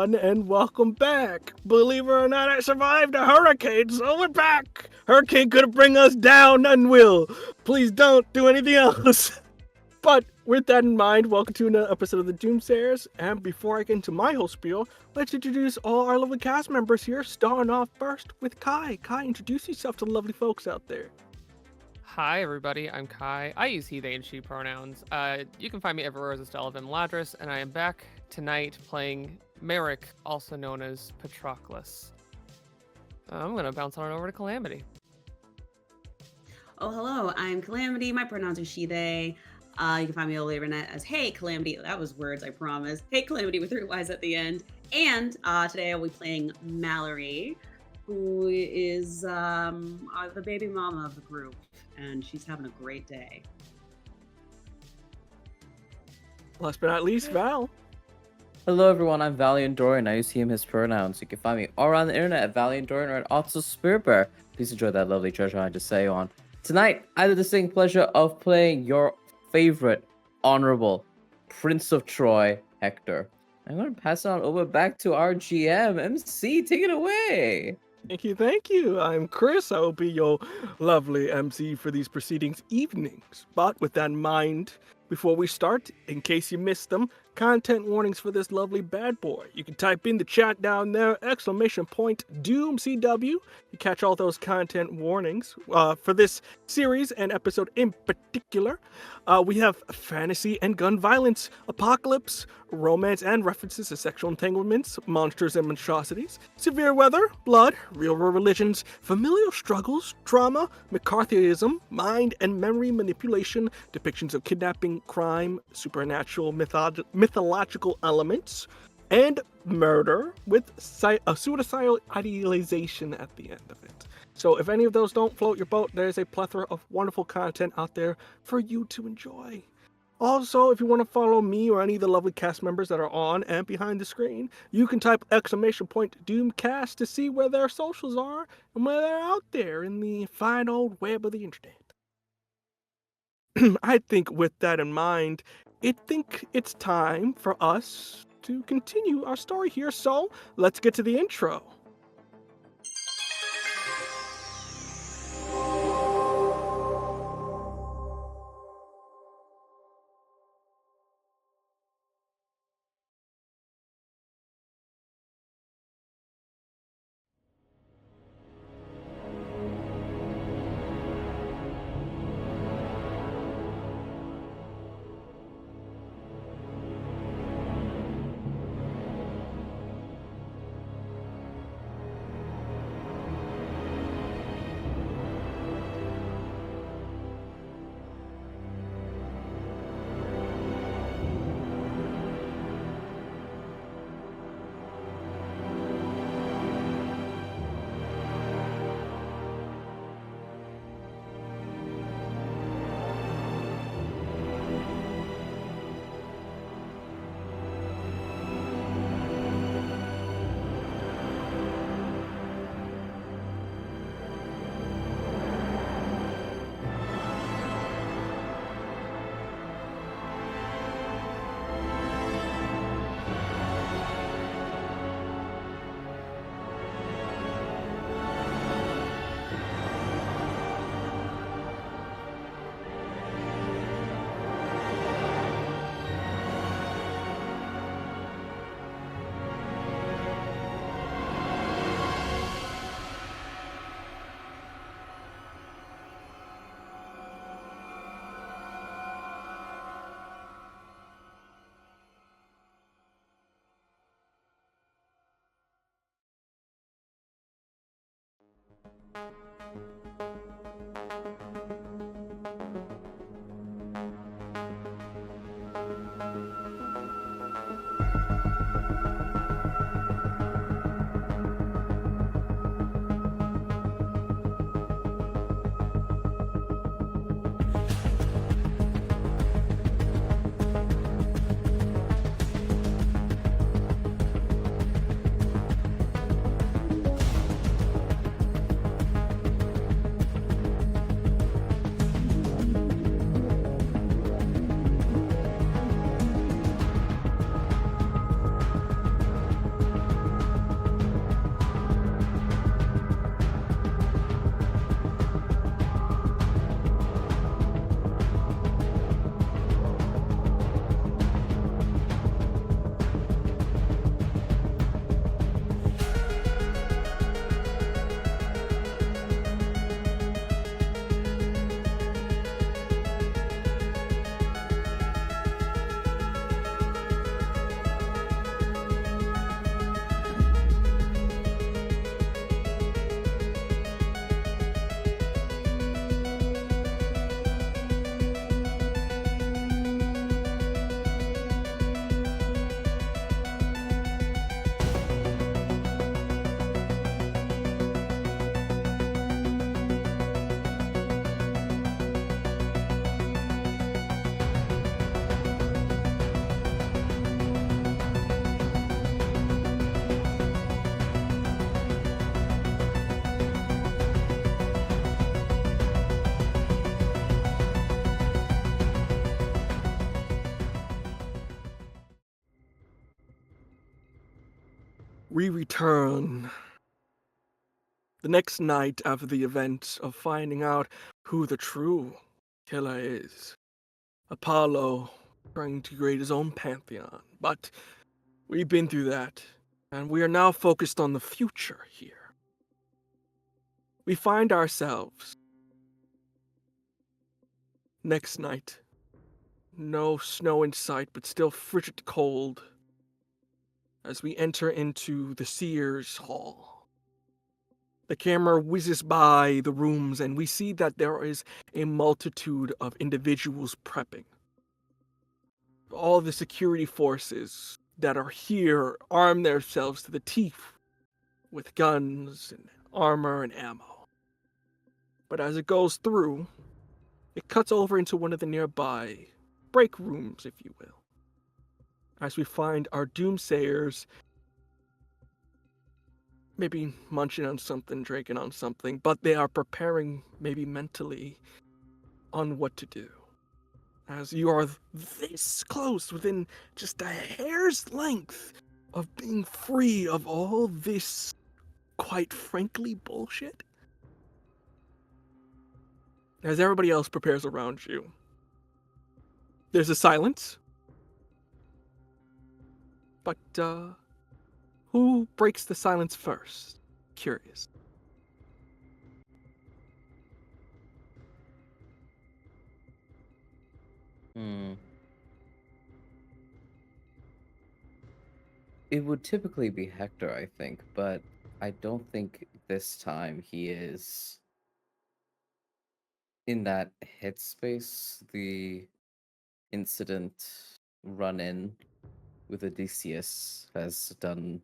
everyone, and welcome back. Believe it or not, I survived a hurricane, so we're back. Hurricane could bring us down, none will. Please don't do anything else. But with that in mind, welcome to another episode of the Doomsayers. And before I get into my whole spiel, let's introduce all our lovely cast members here, starting off first with Kai. Kai, introduce yourself to the lovely folks out there. Hi, everybody. I'm Kai. I use he, they, and she pronouns. You can find me everywhere as Estella Van Ladris, and I am back tonight playing Merrick, also known as Patroclus. I'm going to bounce on over to Calamity. Oh, hello. I'm Calamity. My pronouns are she, they. You can find me all over the internet as Hey Calamity. That was words, I promise. Hey Calamity with 3 Y's at the end. And today I'll be playing Mallory, who is the baby mama of the group, and she's having a great day. Last but not least, Val. Hello everyone, I'm Valiant Dorian. I use he, him, his pronouns. You can find me all around the internet at Valiant Dorian or at also Spirit Bear. Please enjoy that lovely treasure I just say on. Tonight, I have the distinct pleasure of playing your favorite, honorable Prince of Troy, Hector. I'm going to pass it on over back to our GM, MC. Take it away. Thank you. I'm Chris. I will be your lovely MC for these proceedings evenings. But with that in mind, before we start, in case you missed them, content warnings for this lovely bad boy. You can type in the chat down there, !DoomCW. You catch all those content warnings for this series and episode in particular. We have fantasy and gun violence, apocalypse, romance and references to sexual entanglements, monsters and monstrosities, severe weather, blood, real world religions, familial struggles, trauma, McCarthyism, mind and memory manipulation, depictions of kidnapping, crime, supernatural, mythological elements, and murder with a suicidal idealization at the end of it. So if any of those don't float your boat, there's a plethora of wonderful content out there for you to enjoy. Also, if you want to follow me or any of the lovely cast members that are on and behind the screen, you can type !Doomcast to see where their socials are and where they're out there in the fine old web of the internet. I think with that in mind, I think it's time for us to continue our story here, so let's get to the intro. We return the next night after the event of finding out who the true killer is. Apollo trying to create his own pantheon, but we've been through that, and we are now focused on the future here. We find ourselves next night. No snow in sight, but still frigid cold as we enter into the Seers Hall. The camera whizzes by the rooms, and we see that there is a multitude of individuals prepping. All the security forces that are here arm themselves to the teeth with guns and armor and ammo. But as it goes through, it cuts over into one of the nearby break rooms, if you will, as we find our Doomsayers maybe munching on something, drinking on something, but they are preparing maybe mentally on what to do. As you are this close, within just a hair's length of being free of all this, quite frankly, bullshit. As everybody else prepares around you, there's a silence. But, who breaks the silence first? Curious. Hmm. It would typically be Hector, I think, but I don't think this time he is in that headspace. The incident run-in with Odysseus has done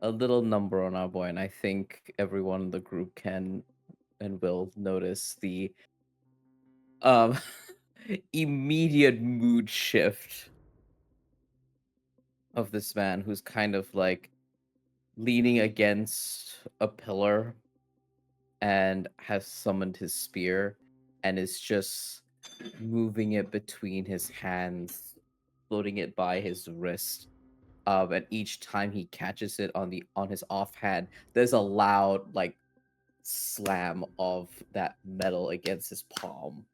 a little number on our boy, and I think everyone in the group can and will notice the um immediate mood shift of this man who's kind of like leaning against a pillar and has summoned his spear and is just moving it between his hands, floating it by his wrist. And each time he catches it on his offhand, there's a loud like slam of that metal against his palm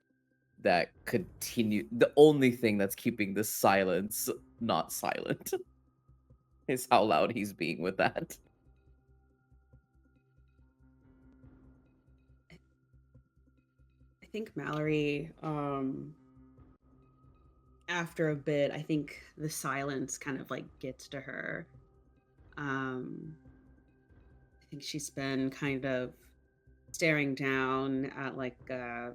that continue. The only thing that's keeping the silence not silent is how loud he's being with that. I think Mallory, after a bit, I think the silence kind of like gets to her. I think she's been kind of staring down at like an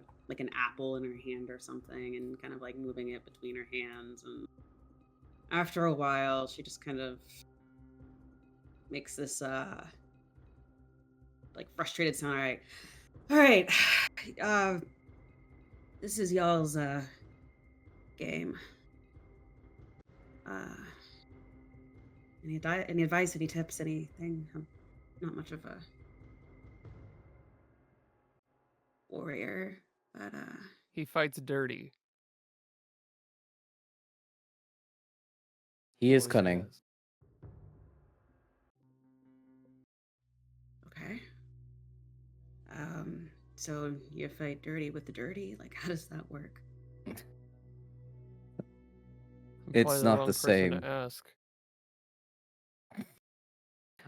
apple in her hand or something and kind of like moving it between her hands, and after a while she just kind of makes this like frustrated sound. All right. uh this is y'all's game. uh any advice, any tips, anything? I'm not much of a warrior, but He fights dirty. He is Always cunning. has. okay. So you fight dirty with the dirty? Like, how does that work? I'm It's probably the not wrong the person same. to ask.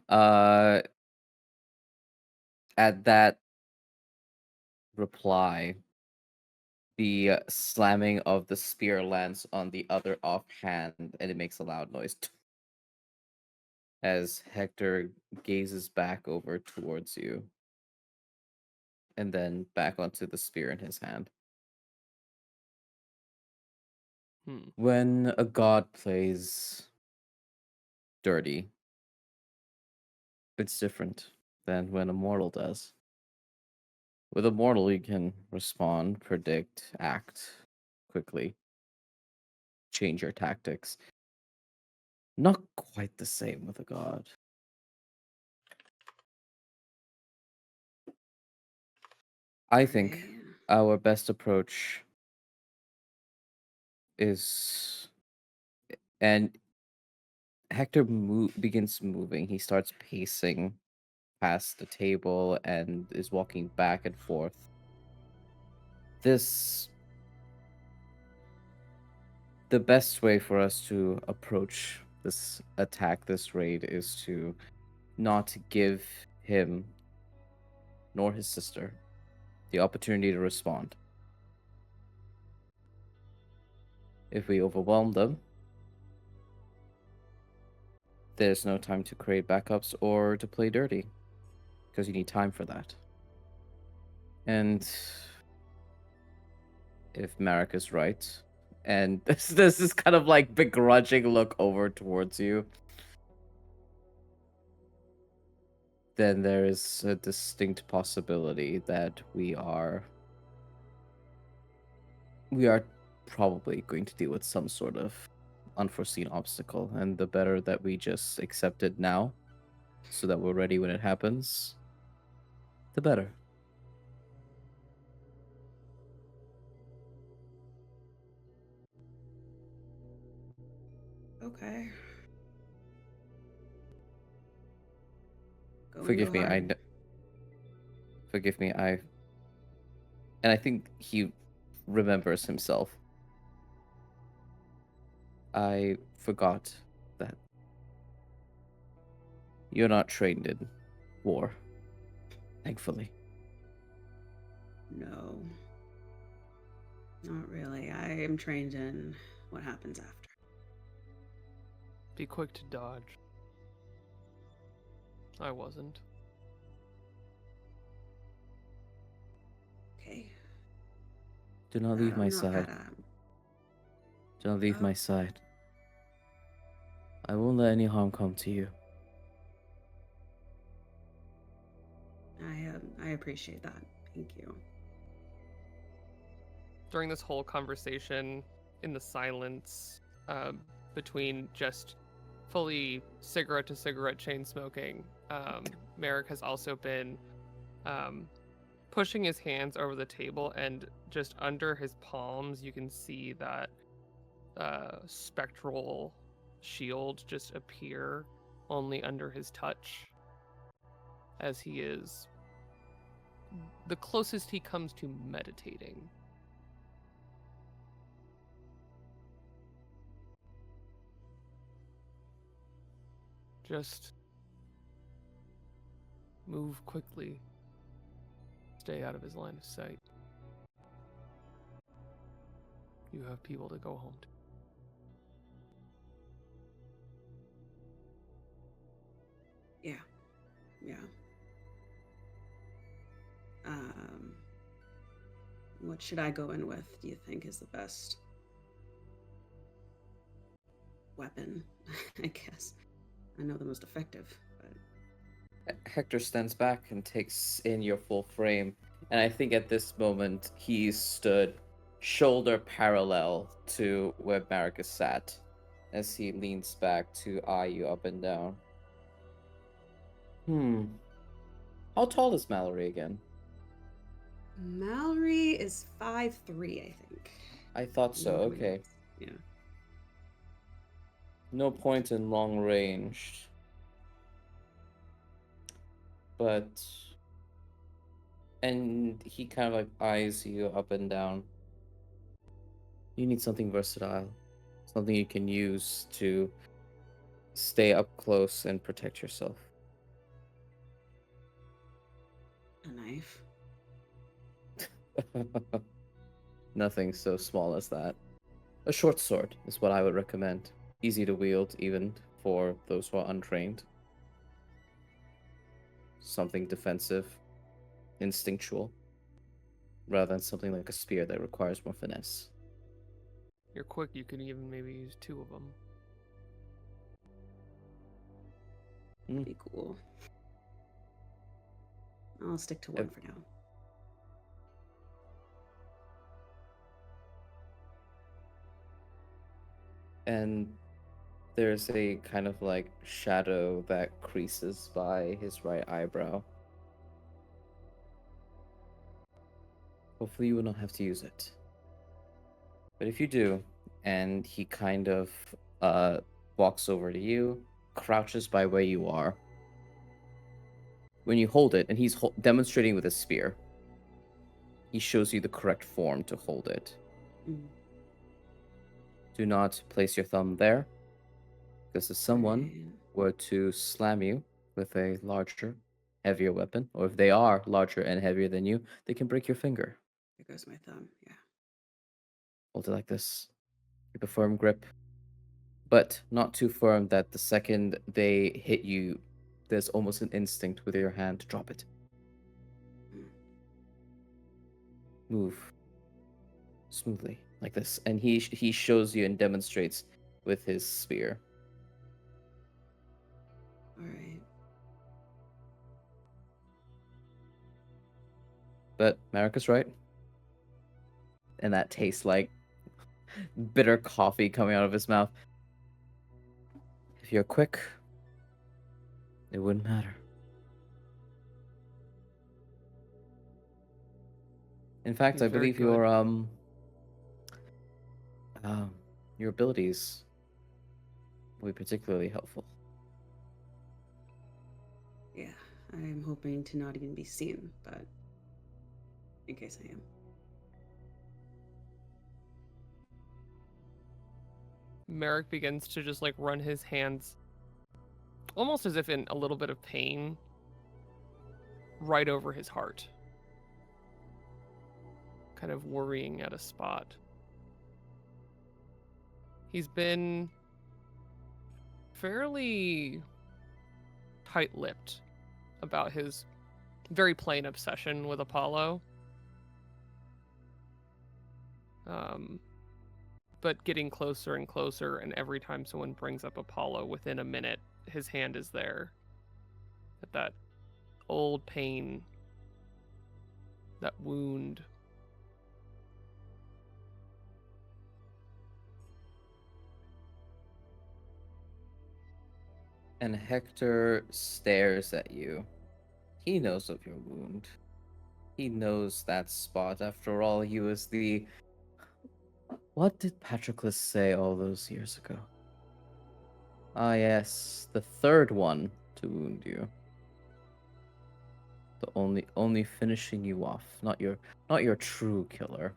Uh, at that reply, the slamming of the spear lands on the other offhand, and it makes a loud noise as Hector gazes back over towards you, and then back onto the spear in his hand. Hmm. When a god plays dirty, it's different than when a mortal does. With a mortal, you can respond, predict, act quickly, change your tactics. Not quite the same with a god. I think Okay. our best approach is, and Hector begins moving. He starts pacing past the table and is walking back and forth. The best way for us to approach this attack, this raid, is to not give him nor his sister the opportunity to respond. If we overwhelm them, there's no time to create backups or to play dirty, because you need time for that. And if Marek is right, and this is kind of like begrudging look over towards you, then there is a distinct possibility that we are probably going to deal with some sort of unforeseen obstacle, and the better that we just accept it now so that we're ready when it happens, the better. Okay. Forgive me, and I think he remembers himself. I forgot that you're not trained in war, thankfully. No. Not really. I am trained in what happens after. Be quick to dodge. I wasn't. Okay. Do not leave my I'm not side. bad at- Do not leave my side. I won't let any harm come to you. I appreciate that. Thank you. During this whole conversation, in the silence between just fully cigarette to cigarette chain smoking, Merrick has also been pushing his hands over the table, and just under his palms, you can see that spectral shield just appear only under his touch, as he is the closest he comes to meditating. Just move quickly. Stay out of his line of sight. You have people to go home to. Yeah. Yeah. What should I go in with, do you think, is the best weapon? I guess. I know the most effective, but Hector stands back and takes in your full frame, and I think at this moment he stood shoulder parallel to where Marek is sat, as he leans back to eye you up and down. How tall is Mallory again? Mallory is 5'3", I think. I thought so, Long okay. range. Yeah. No point in long range. But... And he kind of like eyes you up and down. You need something versatile. Something you can use to stay up close and protect yourself. A knife. Nothing so small as that. A short sword is what I would recommend. Easy to wield, even for those who are untrained. Something defensive, instinctual, rather than something like a spear that requires more finesse. You're quick, you can even maybe use 2 of them. Be cool. I'll stick to one for now. And there's a kind of like shadow that creases by his right eyebrow. Hopefully you will not have to use it. But if you do, and he kind of walks over to you, crouches by where you are. When you hold it, and he's demonstrating with a spear, he shows you the correct form to hold it. Mm. Do not place your thumb there, because if someone Right. were to slam you with a larger, heavier weapon, or if they are larger and heavier than you, they can break your finger. There goes my thumb. Yeah. Hold it like this. Keep a firm grip, but not too firm that the second they hit you, there's almost an instinct with your hand to drop it. Mm. Move smoothly like this, and he shows you and demonstrates with his spear. All right. But Marika's right, and that tastes like bitter coffee coming out of his mouth. If you're quick, it wouldn't matter. In fact, He's I very believe good. your abilities will be particularly helpful. Yeah. I'm hoping to not even be seen, but in case I am. Merrick begins to just like run his hands, almost as if in a little bit of pain, right over his heart, kind of worrying at a spot. He's been fairly tight-lipped about his very plain obsession with Apollo. But getting closer and closer, and every time someone brings up Apollo, within a minute, his hand is there. At that old pain, that wound. And Hector stares at you. He knows of your wound. He knows that spot. After all, he was the... What did Patroclus say all those years ago? Ah, yes, the third one to wound you. The only finishing you off, not your true killer.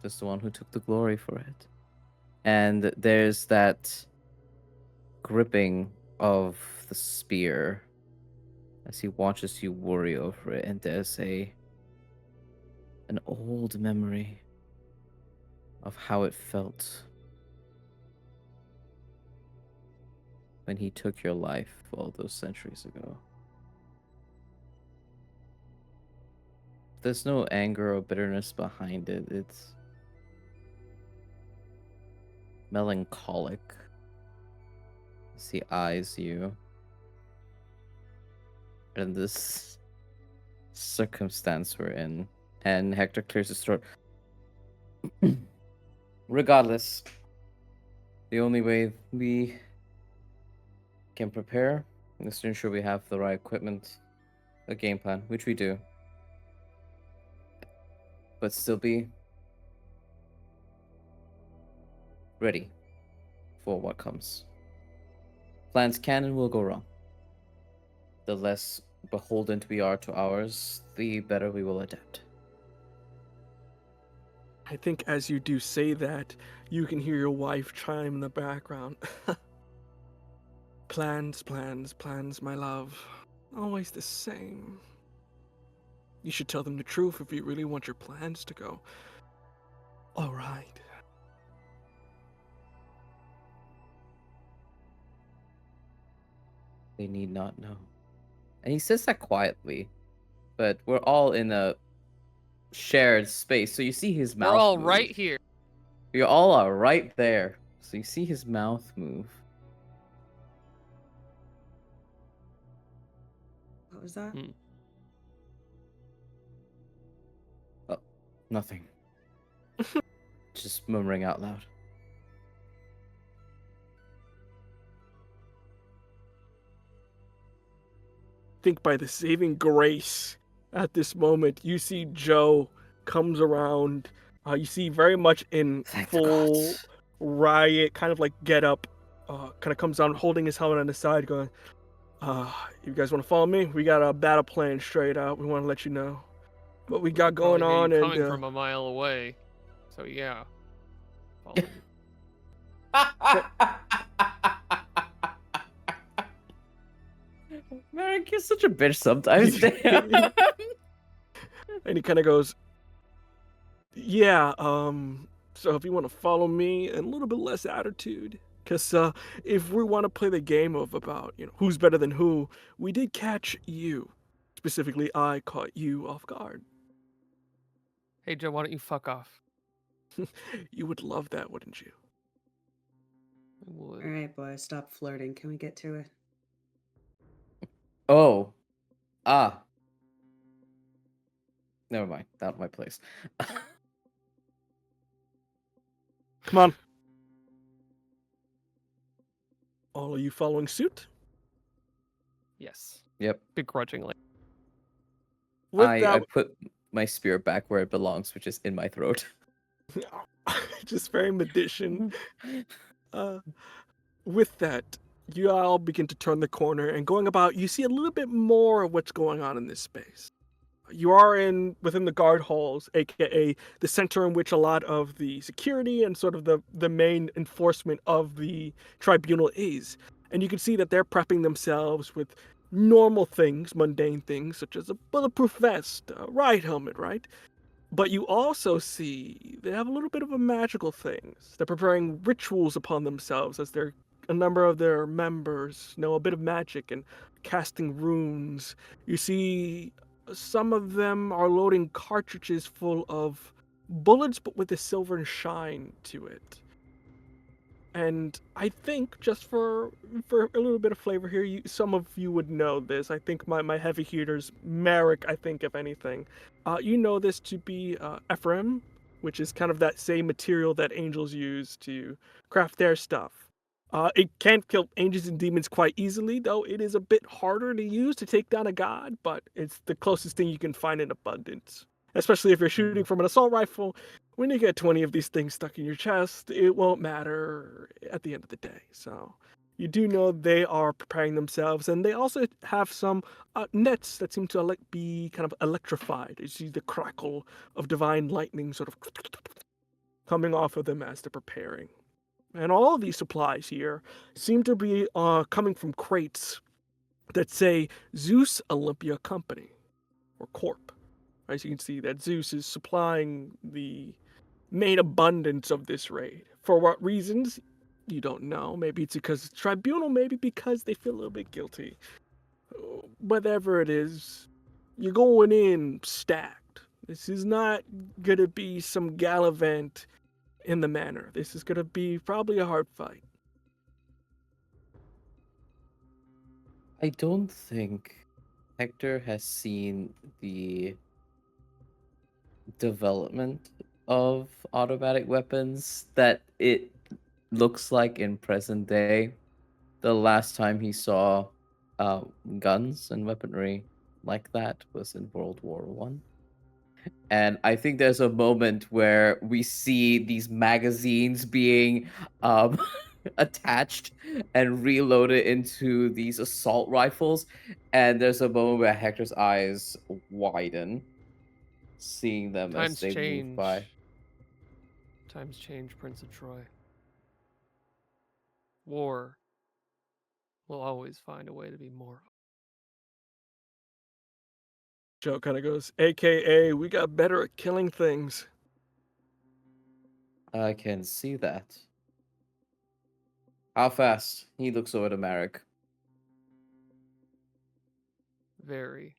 Just the one who took the glory for it. And there's that gripping of the spear as he watches you worry over it, and there's an old memory of how it felt when he took your life all those centuries ago. There's no anger or bitterness behind it. It's melancholic as he eyes you in this circumstance we're in. And Hector clears his throat. Regardless, the only way we can prepare is to ensure we have the right equipment, a game plan, which we do, but still be ready for what comes. Plans can and will go wrong. The less beholden we are to ours, the better we will adapt. I think as you do say that, you can hear your wife chime in the background. Plans, plans, plans, my love. Always the same. You should tell them the truth if you really want your plans to go. All right. They need not know. And he says that quietly, but we're all in a shared space, so you see his mouth We're all move. right here. You all are right there, so you see his mouth move. What was that? Oh, nothing. Just murmuring out loud. Think by the saving grace at this moment, you see Joe comes around. You see very much in Thank the full gods. riot kind of like get up, kind of comes down holding his helmet on the side, going, you guys want to follow me? We got a battle plan straight out. We want to let you know what we got going Probably hear on. you And coming from a mile away. So yeah. Follow me. Merrick, you're such a bitch sometimes. Damn. and he kind of goes, yeah, so if you want to follow me and a little bit less attitude, because if we want to play the game of about, who's better than who, we did catch you. Specifically, I caught you off guard. Hey Joe, why don't you fuck off? You would love that, wouldn't you? I would. All right, boys, stop flirting. Can we get to it? Oh. Ah. Never mind. Not my place. Come on. All of you following suit? Yes. Yep. Begrudgingly. With I that, put my spear back where it belongs, which is in my throat. just very magician. With that, you all begin to turn the corner and going about, you see a little bit more of what's going on in this space. You are within the guard halls, aka the center in which a lot of the security and sort of the main enforcement of the tribunal is. And you can see that they're prepping themselves with normal things, mundane things, such as a bulletproof vest, a riot helmet, right? But you also see they have a little bit of a magical things. They're preparing rituals upon themselves as a number of their members know a bit of magic and casting runes. You see some of them are loading cartridges full of bullets but with a silver shine to it. And I think, just for a little bit of flavor here, some of you would know this. I think my heavy hitters, Merrick, I think, if anything. You know this to be Ephraim, which is kind of that same material that angels use to craft their stuff. It can't kill angels and demons quite easily, though it is a bit harder to use to take down a god, but it's the closest thing you can find in abundance. Especially if you're shooting from an assault rifle, when you get 20 of these things stuck in your chest, it won't matter at the end of the day. So you do know they are preparing themselves, and they also have some nets that seem to be kind of electrified. You see the crackle of divine lightning sort of coming off of them as they're preparing. And all of these supplies here seem to be coming from crates that say Zeus Olympia Company or Corp. As you can see, that Zeus is supplying the main abundance of this raid. For what reasons? You don't know. Maybe it's because it's tribunal, maybe because they feel a little bit guilty. Whatever it is, you're going in stacked. This is not going to be some gallivant in the manor. This is going to be probably a hard fight. I don't think Hector has seen the development of automatic weapons that it looks like in present day. The last time he saw guns and weaponry like that was in World War One. And I think there's a moment where we see these magazines being attached and reloaded into these assault rifles. And there's a moment where Hector's eyes widen, seeing them Times as they change. move by. Times change, Prince of Troy. War will always find a way to be more. Joe kind of goes, AKA, we got better at killing things. I can see that. How fast? He looks over to Marek. Very.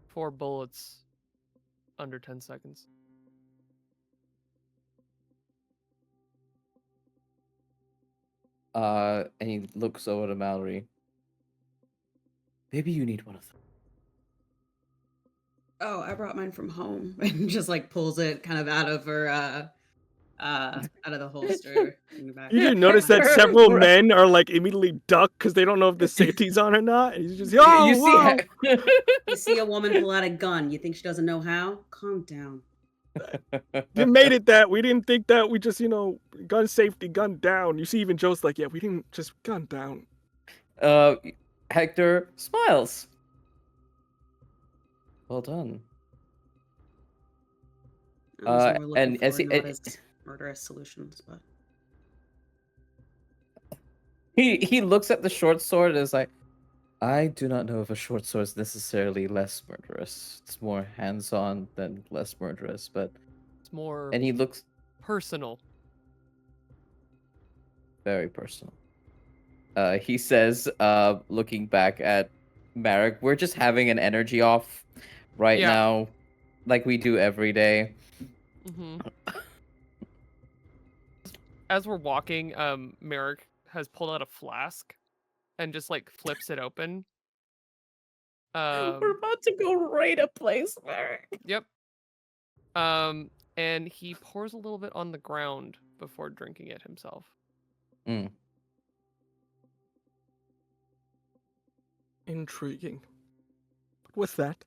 4 bullets under 10 seconds. And he looks over to Mallory. Maybe you need one of them. Oh, I brought mine from home, and just like pulls it kind of out of her, out of the holster in the back. You do notice that several men are like immediately duck because they don't know if the safety's on or not. And he's just, oh, you whoa. see, You see a woman pull out a gun. You think she doesn't know how? Calm down. You made it that. We didn't think that. We just, gun safety, gun down. You see, even Joe's like, yeah, we didn't just gun down. Uh, Hector smiles. Well done. So we're looking And as for he, not as murderous solutions, but he looks at the short sword and is like, I do not know if a short sword is necessarily less murderous. It's more hands-on than less murderous, but It's more and he looks personal. very personal. He says, looking back at Marek, we're just having an energy off right Yeah. now, like we do every day. Mm-hmm. As we're walking, Merrick has pulled out a flask and just like flips it open. We're about to go raid a place, Marek. Yep. And he pours a little bit on the ground before drinking it himself. Mm. Intriguing. But with that,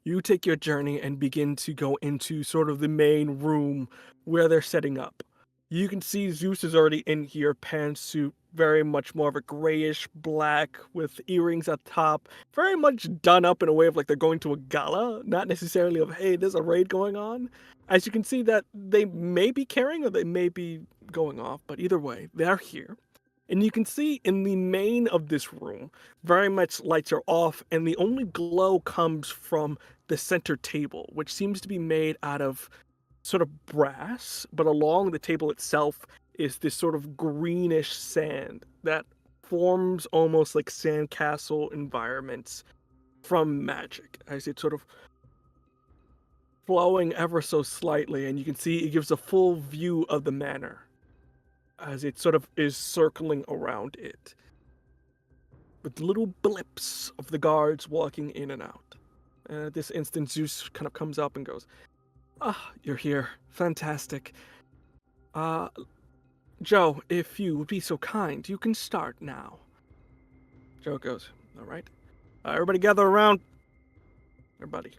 you take your journey and begin to go into sort of the main room where they're setting up. You can see Zeus is already in here, pantsuit, very much more of a grayish black with earrings at top, very much done up in a way of like they're going to a gala, not necessarily of, hey, there's a raid going on. As you can see that they may be carrying or they may be going off, but either way, they're here. And you can see in the main of this room, very much lights are off, and the only glow comes from the center table, which seems to be made out of sort of brass, but along the table itself is this sort of greenish sand that forms almost like sandcastle environments from magic, as it's sort of flowing ever so slightly, and you can see it gives a full view of the manor as it sort of is circling around it, with little blips of the guards walking in and out. At this instant, Zeus kind of comes up and goes, "Ah, you're here. Fantastic. Joe, if you would be so kind, you can start now." Joe goes, "All right. Everybody gather around. Everybody.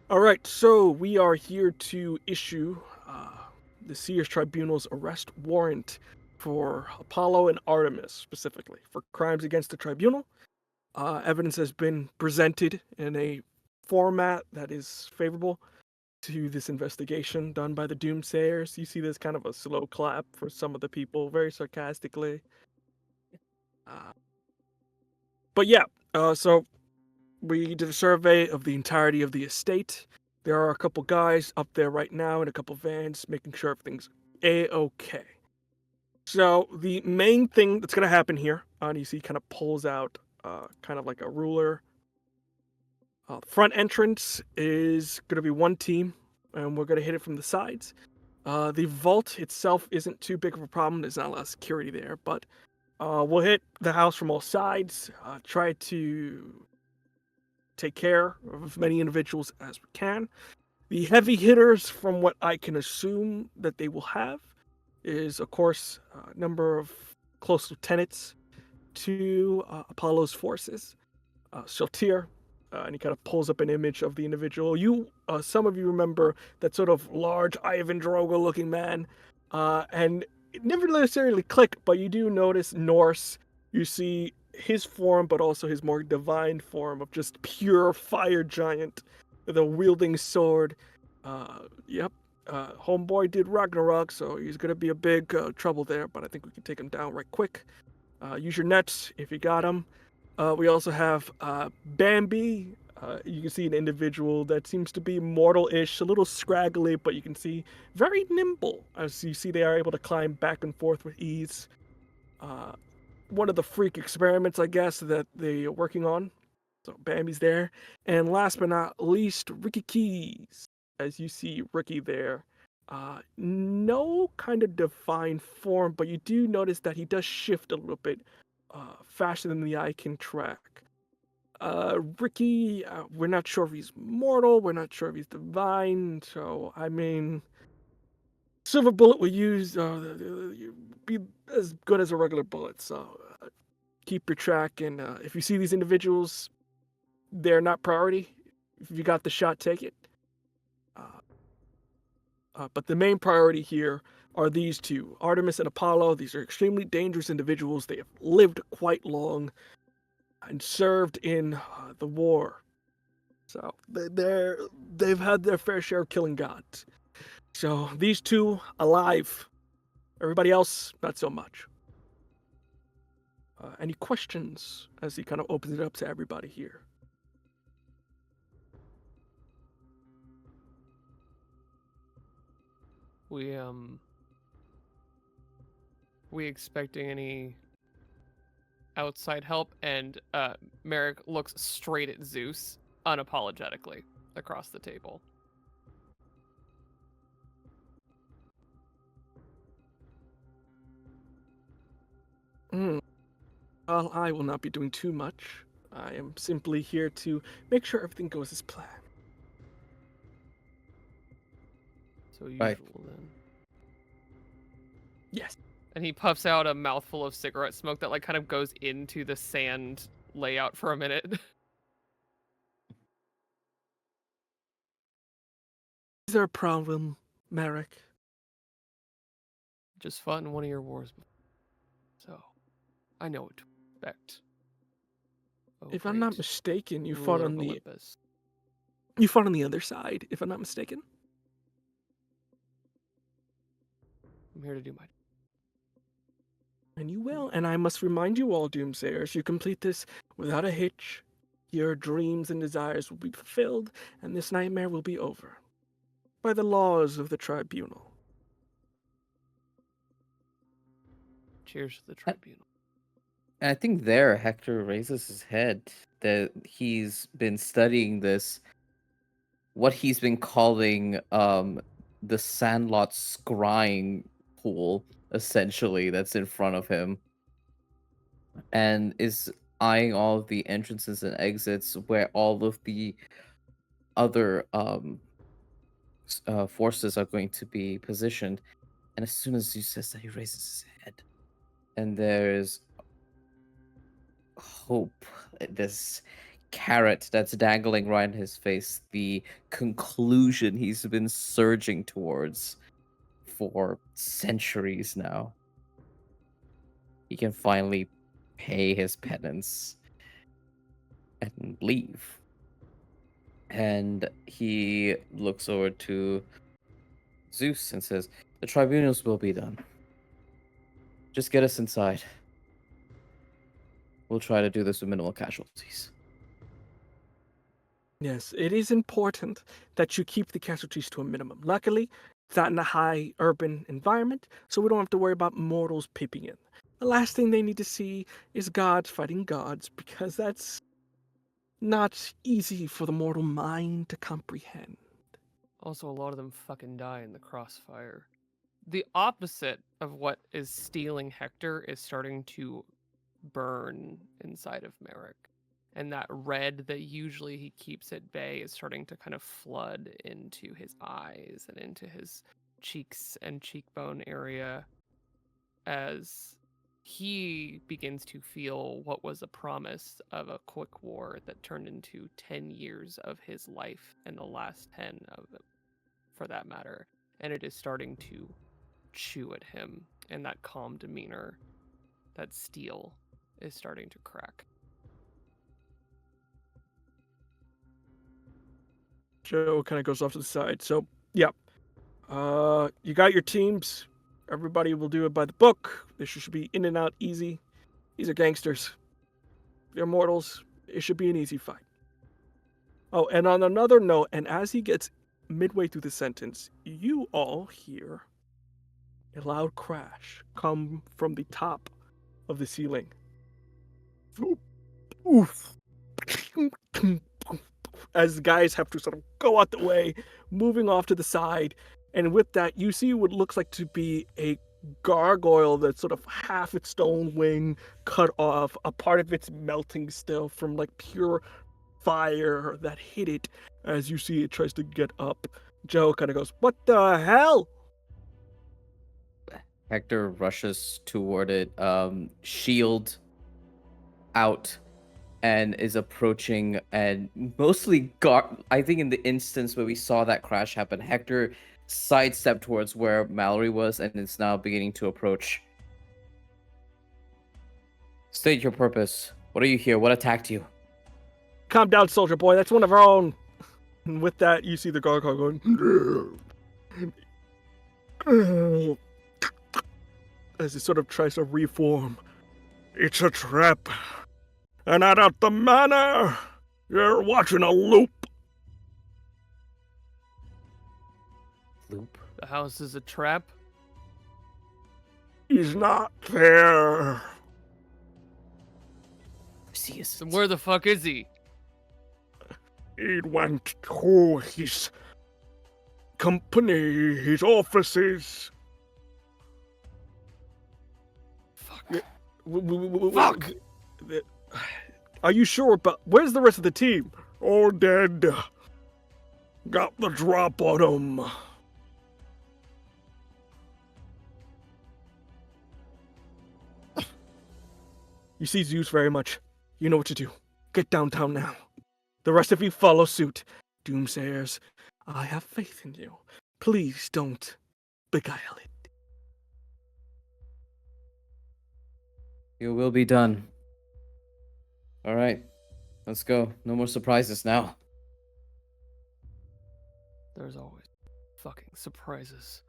All right, so we are here to issue the Seers Tribunal's arrest warrant for Apollo and Artemis, specifically, for crimes against the Tribunal. Evidence has been presented in a format that is favorable to this investigation done by the Doomsayers. You see this kind of a slow clap for some of the people, very sarcastically. But yeah, so we did a survey of the entirety of the estate. There are a couple guys up there right now in a couple vans making sure everything's A-okay. So the main thing that's going to happen here, you see kind of pulls out kind of like a ruler. The front entrance is going to be one team, and we're going to hit it from the sides. The vault itself isn't too big of a problem. There's not a lot of security there, but we'll hit the house from all sides, try to take care of as many individuals as we can. The heavy hitters, from what I can assume that they will have, is, of course, a number of close lieutenants to Apollo's forces. Shaltir, and he kind of pulls up an image of the individual. Some of you remember that sort of large Ivan Drogo-looking man, and it never necessarily clicked, but you do notice Norse. You see his form, but also his more divine form of just pure fire giant with a wielding sword. Homeboy did Ragnarok, so he's gonna be a big trouble there, but I think we can take him down right quick. Use your nets if you got him. We also have Bambi. You can see an individual that seems to be mortal-ish, a little scraggly, but you can see very nimble. As you see, they are able to climb back and forth with ease. One of the freak experiments, I guess, that they are working on. So Bambi's there. And last but not least, Ricky Keys. As you see Ricky there. No kind of defined form, but you do notice that he does shift a little bit faster than the eye can track. Ricky, we're not sure if he's mortal, we're not sure if he's divine, so I mean, Silver Bullet will use be as good as a regular bullet, so keep your track, and if you see these individuals, they're not priority. If you got the shot, take it. But the main priority here are these two, Artemis and Apollo. These are extremely dangerous individuals. They have lived quite long and served in the war. So they've had their fair share of killing gods. So these two alive. Everybody else, not so much. Any questions as he kind of opens it up to everybody here? We expecting any outside help? And Merrick looks straight at Zeus unapologetically across the table. Well, I will not be doing too much. I am simply here to make sure everything goes as planned. So usual Right. then. Yes. And he puffs out a mouthful of cigarette smoke that like kind of goes into the sand layout for a minute. Is there a problem, Merrick? Just fought in one of your wars before. So I know what to expect. Oh, If I'm not great mistaken, you fought ruler on of the Olympus. other side, if I'm not mistaken. I'm here to do my. And you will, and I must remind you all, Doomsayers, you complete this without a hitch. Your dreams and desires will be fulfilled, and this nightmare will be over. By the laws of the Tribunal. Cheers to the tribunal. And I think there Hector raises his head that he's been studying this, what he's been calling the Sandlot scrying pool, essentially, that's in front of him, and is eyeing all of the entrances and exits where all of the other forces are going to be positioned. And as soon as he says that, he raises his head, and there's hope, this carrot that's dangling right in his face, the conclusion he's been surging towards for centuries now. He can finally pay his penance and leave. And he looks over to Zeus and says, "The tribunals will be done. Just get us inside. We'll try to do this with minimal casualties." Yes, it is important that you keep the casualties to a minimum. Luckily, it's not in a high urban environment, so we don't have to worry about mortals peeping in. The last thing they need to see is gods fighting gods, because that's not easy for the mortal mind to comprehend. Also, a lot of them fucking die in the crossfire. The opposite of what is stealing Hector is starting to burn inside of Merrick. And that red that usually he keeps at bay is starting to kind of flood into his eyes and into his cheeks and cheekbone area as he begins to feel what was a promise of a quick war that turned into 10 years of his life and the last 10 of it, for that matter. And it is starting to chew at him, and that calm demeanor, that steel, is starting to crack. Joe kind of goes off to the side. So, yeah. You got your teams. Everybody will do it by the book. This should be in and out easy. These are gangsters. They're mortals. It should be an easy fight. Oh, and on another note, and as he gets midway through the sentence, you all hear a loud crash come from the top of the ceiling. Oof. As the guys have to sort of go out the way, moving off to the side. And with that, you see what looks like to be a gargoyle that's sort of half its stone wing cut off, a part of it's melting still from like pure fire that hit it as you see it tries to get up. Joe kind of goes, "What the hell?" Hector rushes toward it, shield out, and is approaching, and mostly I think in the instance where we saw that crash happen, Hector sidestepped towards where Mallory was and is now beginning to approach. State your purpose. What are you here? What attacked you? Calm down, soldier boy. That's one of our own. And with that, you see the gargoyle going as he sort of tries to reform. It's a trap. And not out the manor. You're watching a loop. Loop. The house is a trap. He's not there. See, is So where the fuck is he? He went to his company, his offices. Fuck. Fuck! Are you sure? But where's the rest of the team? All dead. Got the drop on him. You see Zeus very much. You know what to do. Get downtown now. The rest of you follow suit. Doomsayers, I have faith in you. Please don't beguile it. You will be done. All right, let's go. No more surprises now. There's always fucking surprises.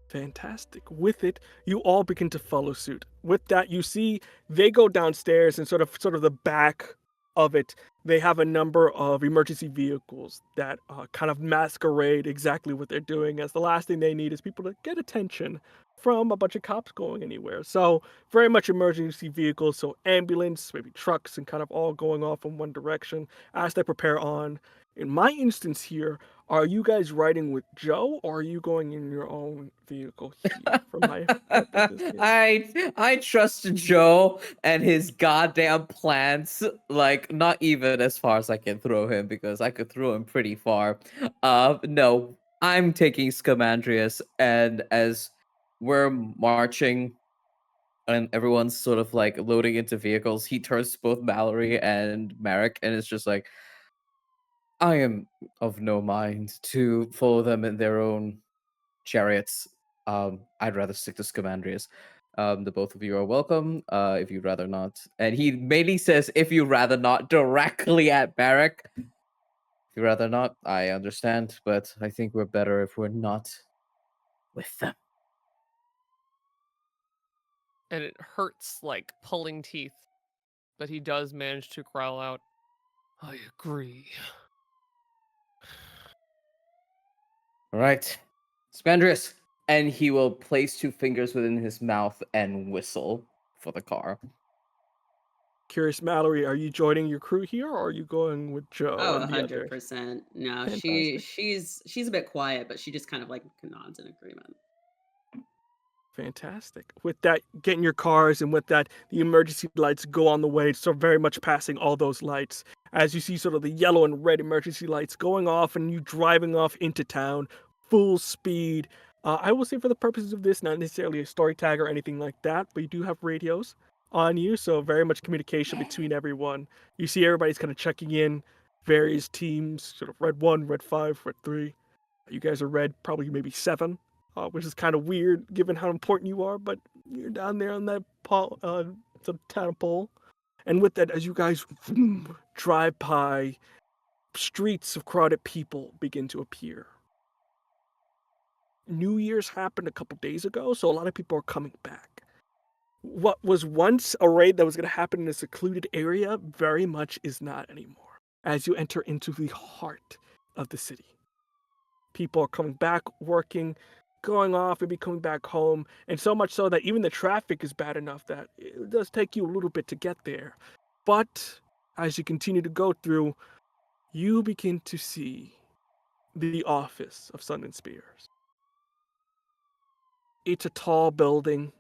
Fantastic. With it, you all begin to follow suit. With that, you see they go downstairs and sort of the back of it. They have a number of emergency vehicles that kind of masquerade exactly what they're doing, as the last thing they need is people to get attention from a bunch of cops going anywhere. So very much emergency vehicles, so ambulance, maybe trucks, and kind of all going off in one direction as they prepare on. In my instance here, are you guys riding with Joe, or are you going in your own vehicle here for my purposes here? I trust Joe and his goddamn plans. Like, not even as far as I can throw him, because I could throw him pretty far. No, I'm taking Scamandrius, and as we're marching and everyone's sort of like loading into vehicles, he turns to both Mallory and Merrick and it's just like, I am of no mind to follow them in their own chariots. I'd rather stick to Scamandrius. The both of you are welcome, if you'd rather not. And he mainly says, if you'd rather not, directly at Merrick. If you'd rather not, I understand, but I think we're better if we're not with them. And it hurts like pulling teeth. But he does manage to growl out, I agree. All right, Scamandrius. And he will place two fingers within his mouth and whistle for the car. Curious, Mallory, are you joining your crew here, or are you going with Joe Oh, and the others? 100%. No, Fantastic. she's a bit quiet, but she just kind of like nods in agreement. Fantastic. With that, get in your cars, and with that, the emergency lights go on the way, so very much passing all those lights. As you see sort of the yellow and red emergency lights going off, and you driving off into town, full speed. I will say for the purposes of this, not necessarily a story tag or anything like that, but you do have radios on you, so very much communication between everyone. You see everybody's kind of checking in, various teams, sort of red 1, red 5, red 3. You guys are red, probably maybe 7. Which is kind of weird given how important you are, but you're down there on that town pole. And with that, as you guys drive by, streets of crowded people begin to appear. New Year's happened a couple days ago, so a lot of people are coming back. What was once a raid that was going to happen in a secluded area very much is not anymore, as you enter into the heart of the city. People are coming back, working, going off, and be coming back home, and so much so that even the traffic is bad enough that it does take you a little bit to get there. But as you continue to go through, you begin to see the office of Sun and Spears. It's a tall building,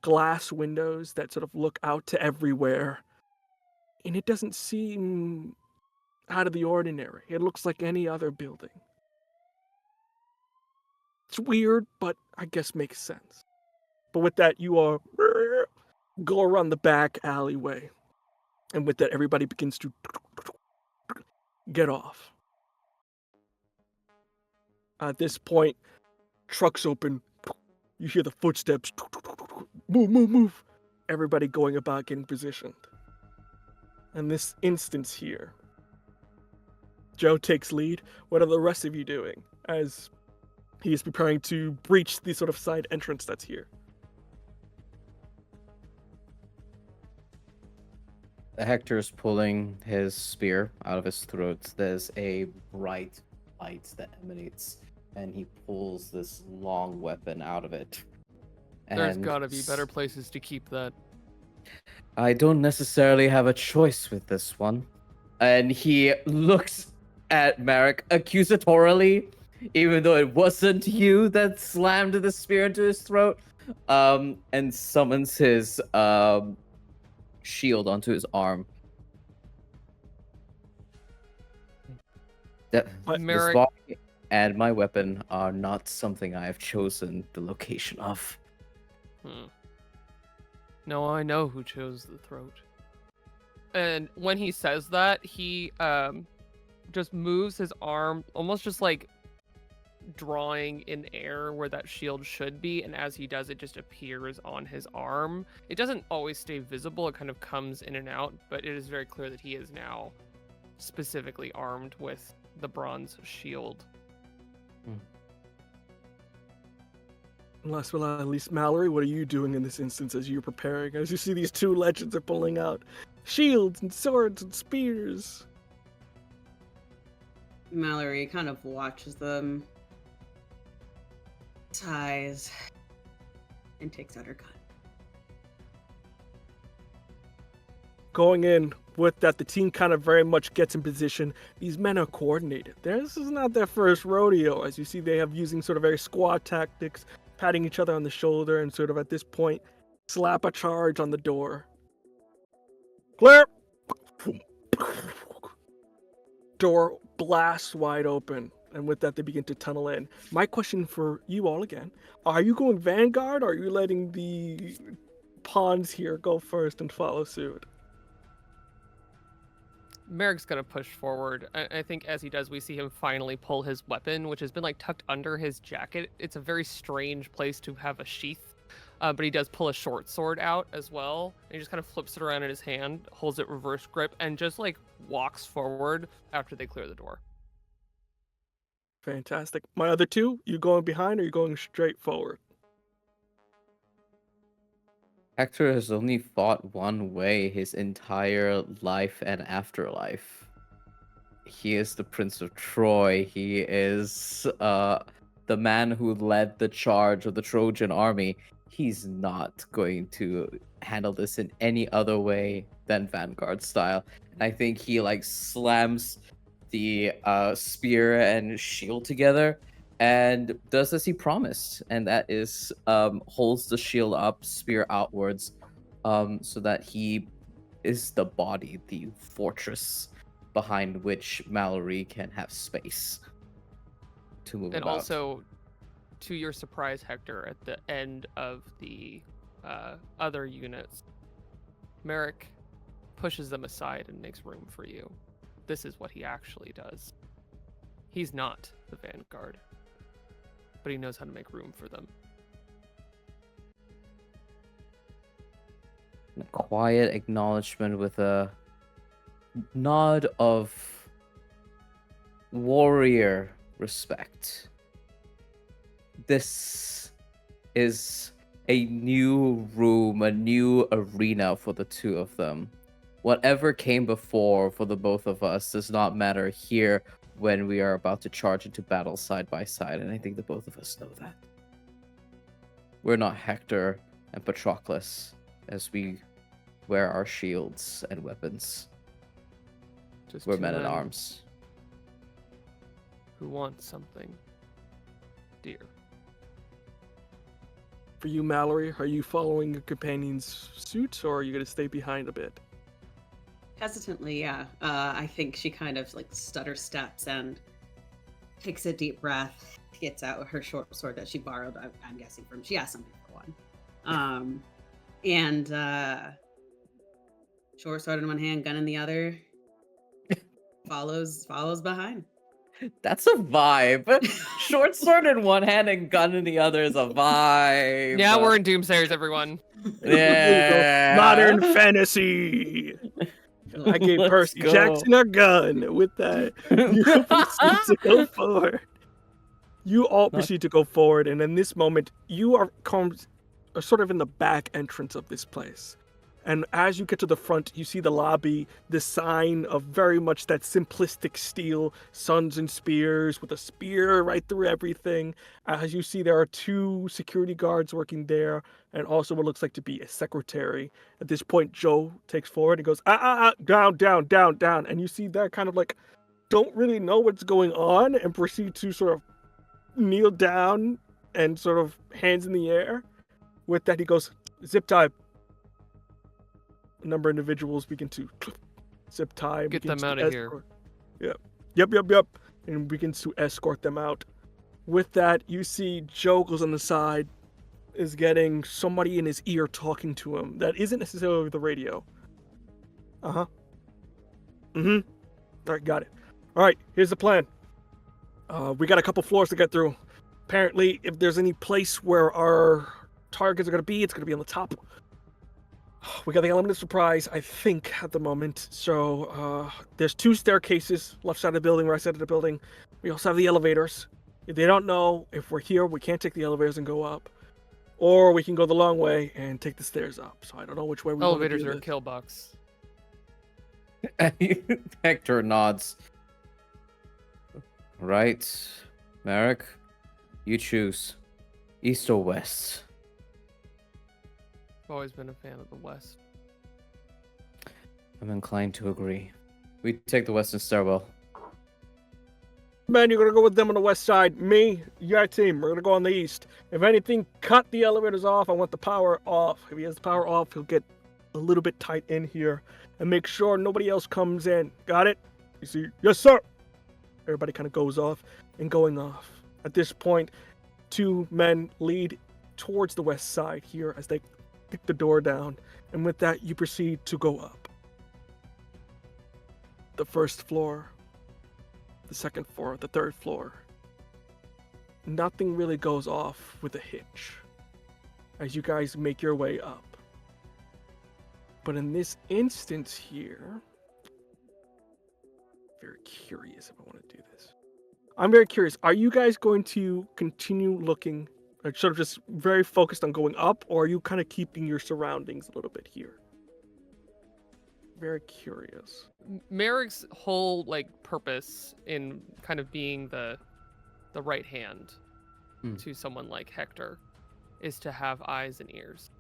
glass windows that sort of look out to everywhere, and it doesn't seem out of the ordinary. It looks like any other building. It's weird, but I guess makes sense. But with that, you all go around the back alleyway. And with that, everybody begins to get off. At this point, trucks open. You hear the footsteps. Move, move, move. Everybody going about getting positioned. And this instance here, Joe takes lead. What are the rest of you doing as he is preparing to breach the sort of side entrance that's here? Hector's pulling his spear out of his throat. There's a bright light that emanates, and he pulls this long weapon out of it. There's And gotta be better places to keep that. I don't necessarily have a choice with this one. And he looks at Merrick accusatorily, even though it wasn't you that slammed the spear into his throat, and summons his shield onto his arm. This Merrick- body and my weapon are not something I have chosen the location of. No, I know who chose the throat. And when he says that, he just moves his arm, almost just like drawing in air where that shield should be, and as he does, it just appears on his arm. It doesn't always stay visible, it kind of comes in and out, but it is very clear that he is now specifically armed with the bronze shield. Last but not least, Mallory, what are you doing in this instance as you're preparing? As you see these two legends are pulling out shields and swords and spears. Mallory kind of watches them, sighs, and takes out her gun. Going in with that, the team kind of very much gets in position. These men are coordinated. This is not their first rodeo. As you see, they have using sort of very squad tactics, patting each other on the shoulder, and sort of at this point, slap a charge on the door. Clear! Door blasts wide open, and with that, they begin to tunnel in. My question for you all again, are you going vanguard, or are you letting the pawns here go first and follow suit? Merrick's gonna push forward. I think as he does, we see him finally pull his weapon, which has been like tucked under his jacket. It's a very strange place to have a sheath, but he does pull a short sword out as well. And he just kind of flips it around in his hand, holds it reverse grip, and just like walks forward after they clear the door. Fantastic. My other two, you going behind or you going straight forward? Hector has only fought one way his entire life and afterlife. He is the Prince of Troy. He is the man who led the charge of the Trojan army. He's not going to handle this in any other way than Vanguard style. And I think he like slams the spear and shield together and does as he promised, and that is holds the shield up, spear outwards, so that he is the body, the fortress behind which Mallory can have space to move And about. also, to your surprise, Hector, at the end of the other units, Merrick pushes them aside and makes room for you. This is what he actually does. He's not the Vanguard, but he knows how to make room for them. A quiet acknowledgement with a nod of warrior respect. This is a new room, a new arena for the two of them. Whatever came before for the both of us does not matter here when we are about to charge into battle side by side, and I think the both of us know that. We're not Hector and Patroclus as we wear our shields and weapons. Just We're two men at men arms. who want something dear. For you, Mallory, are you following your companion's suit, or are you going to stay behind a bit? Hesitantly, yeah. I think she kind of like stutter steps and takes a deep breath, gets out her short sword that she borrowed, I'm guessing from, she asked something for one. And short sword in one hand, gun in the other, follows behind. That's a vibe. Short sword in one hand and gun in the other is a vibe. Yeah, we're in Doomsayers, everyone. There you go. Yeah. Modern fantasy. I gave Let's Percy go. Jackson a gun. With that, you proceed to go forward. You all proceed to go forward, and in this moment, you are sort of in the back entrance of this place. And as you get to the front, you see the lobby, the sign of very much that simplistic steel, sons and spears, with a spear right through everything. As you see, there are 2 security guards working there, and also what looks like to be a secretary. At this point, Joe takes forward and goes, down, down, down, down. And you see that kind of like, don't really know what's going on, and proceed to sort of kneel down and sort of hands in the air. With that, he goes, zip tie. A number of individuals begin to zip tie. Get them begins to out of here. Yep. And begins to escort them out. With that, you see Joe goes on the side, is getting somebody in his ear talking to him. That isn't necessarily the radio. All right, got it. All right, here's the plan. We got a couple floors to get through. Apparently, if there's any place where our targets are going to be, it's going to be on the top. We got the element of surprise, I think, at the moment. So there's 2 staircases, left side of the building, right side of the building. We also have the elevators. If they don't know, if we're here, we can't take the elevators and go up. Or we can go the long way and take the stairs up. So I don't know which way we want to Elevators do are this. kill bucks. Hector nods. Right, Merrick, you choose. East or west? I've always been a fan of the West. I'm inclined to agree. We take the western stairwell. Man, you're going to go with them on the west side. Me, your team, we're going to go on the east. If anything, cut the elevators off. I want the power off. If he has the power off, he'll get a little bit tight in here. And make sure nobody else comes in. Got it? You see? Yes, sir. Everybody kind of goes off and going off. At this point, 2 men lead towards the west side here as they kick the door down. And with that, you proceed to go up. The first floor, the second floor, the third floor. Nothing really goes off with a hitch as you guys make your way up. But in this instance here, very curious if I want to do this. I'm very curious. Are you guys going to continue looking, or sort of just very focused on going up, or are you kind of keeping your surroundings a little bit here? Very curious. Merrick's whole purpose in kind of being the right hand to someone like Hector is to have eyes and ears.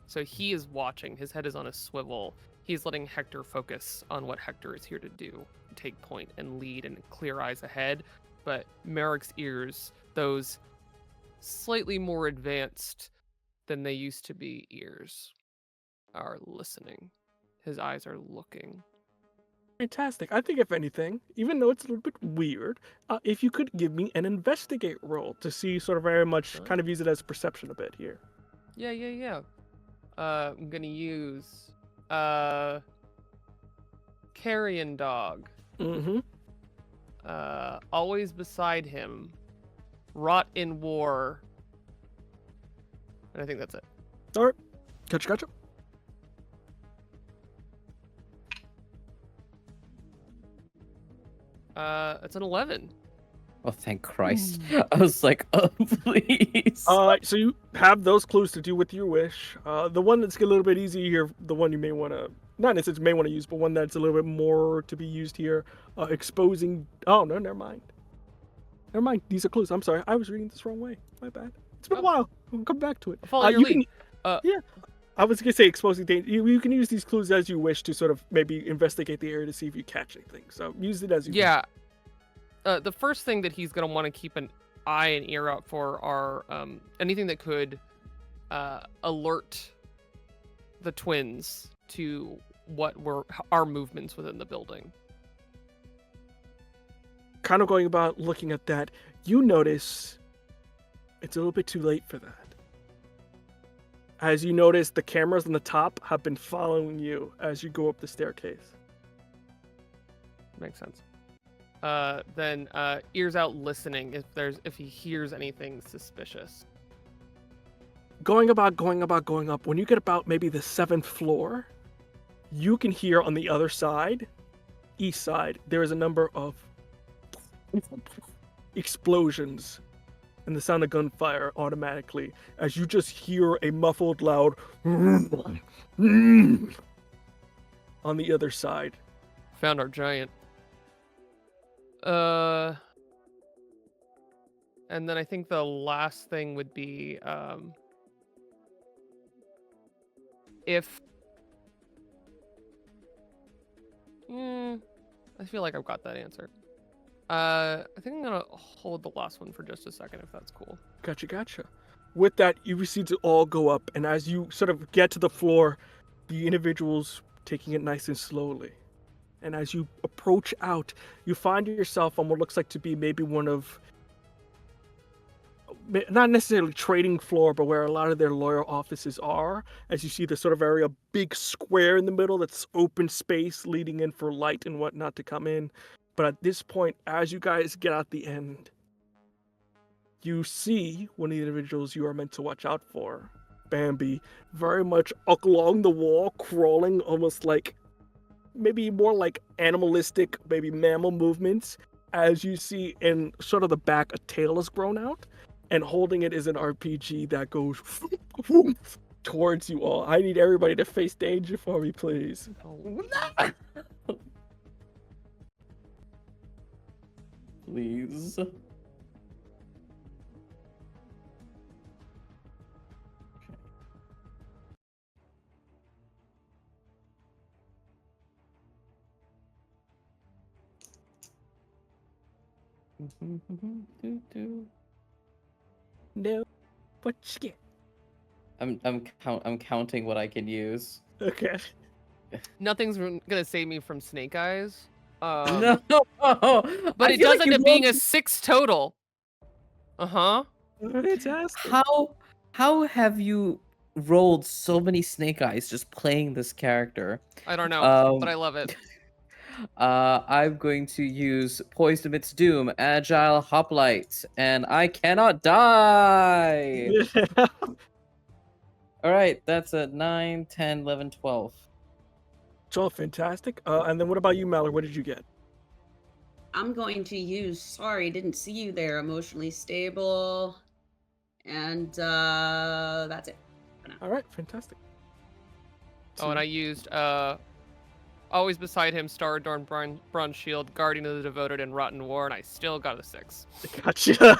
So he is watching. His head is on a swivel. He's letting Hector focus on what Hector is here to do, take point and lead and clear eyes ahead. But Merrick's ears, those slightly more advanced than they used to be ears, are listening. His eyes are looking. Fantastic. I think if anything, even though it's a little bit weird, if you could give me an investigate roll to see sort of very much kind of use it as perception a bit here. Yeah. I'm gonna use carrion dog. Mm-hmm. Always beside him, rot in war. And I think that's it. All right. Gotcha. It's an 11. Oh, thank Christ. I was like, oh, please. So you have those clues to do with your wish. The one that's a little bit easier here, the one you may want to, not necessarily may want to use, but one that's a little bit more to be used here, exposing, oh, no, never mind. These are clues. I'm sorry. I was reading this wrong way. My bad. It's been a while. We'll come back to it. Follow your lead. Yeah. I was going to say exposing danger. You can use these clues as you wish to sort of maybe investigate the area to see if you catch anything. So use it as you Yeah. The first thing that he's going to want to keep an eye and ear out for are anything that could alert the twins to what were our movements within the building. Kind of going about looking at that, you notice it's a little bit too late for that. as you notice the cameras on the top have been following you as you go up the staircase. Makes sense. Then ears out listening if he hears anything suspicious. Going up. When you get about maybe the 7th floor, you can hear on the other side, east side, there is a number of explosions and the sound of gunfire automatically as you just hear a muffled loud on the other side. Found our giant. And then I think the last thing would be if I feel like I've got that answer. I think I'm gonna hold the last one for just a second, if that's cool. Gotcha. With that, you proceed to all go up, and as you sort of get to the floor, the individuals taking it nice and slowly. And as you approach out, you find yourself on what looks like to be maybe one of, not necessarily trading floor, but where a lot of their lawyer offices are. As you see the sort of area, big square in the middle that's open space leading in for light and whatnot to come in. But at this point, as you guys get out the end, you see one of the individuals you are meant to watch out for, Bambi, very much along the wall, crawling almost like, maybe more like animalistic, maybe mammal movements. As you see in sort of the back, a tail is grown out, and holding it is an RPG that goes towards you all. I need everybody to face danger for me, please. Please. No, what you get? I'm counting what I can use. Okay. Nothing's gonna save me from snake eyes. No, But I it feel does like end you up being a rolled- 6 total. Fantastic. How have you rolled so many snake eyes just playing this character? I don't know, but I Um, love it. I'm going to use Poised Amidst Doom, Agile Hoplite, and I cannot die! Yeah. Alright, that's a 9, 10, 11, 12. So fantastic. And then what about you, Mallory? What did you get? I'm going to use sorry, didn't see you there, emotionally stable. And that's it. For now. All right, fantastic. Oh, and I used always beside him, Star Adorned Bronze Shield, Guardian of the Devoted, and Rotten War, and I still got a 6. Gotcha.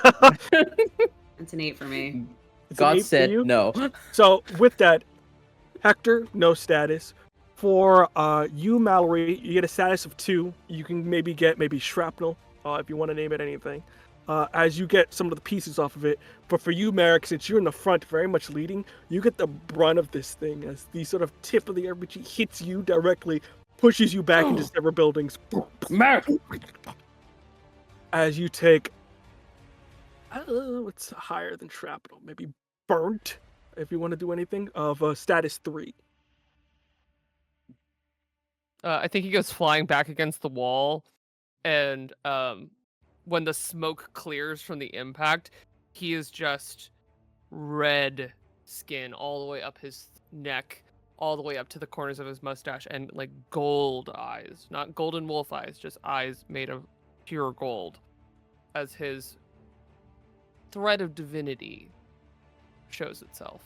That's an 8 for me. It's an God 8 for said you? no. So with that, Hector, no status. For you, Mallory, you get a status of 2. You can maybe get shrapnel, if you want to name it anything, as you get some of the pieces off of it. But for you, Merrick, since you're in the front, very much leading, you get the brunt of this thing as the sort of tip of the RPG hits you directly, pushes you back into several buildings. Merrick! As you take, what's higher than shrapnel? Maybe burnt, if you want to do anything, of status 3. I think he goes flying back against the wall, and when the smoke clears from the impact, he is just red skin all the way up his neck, all the way up to the corners of his mustache, and like gold eyes, not golden wolf eyes, just eyes made of pure gold, as his thread of divinity shows itself.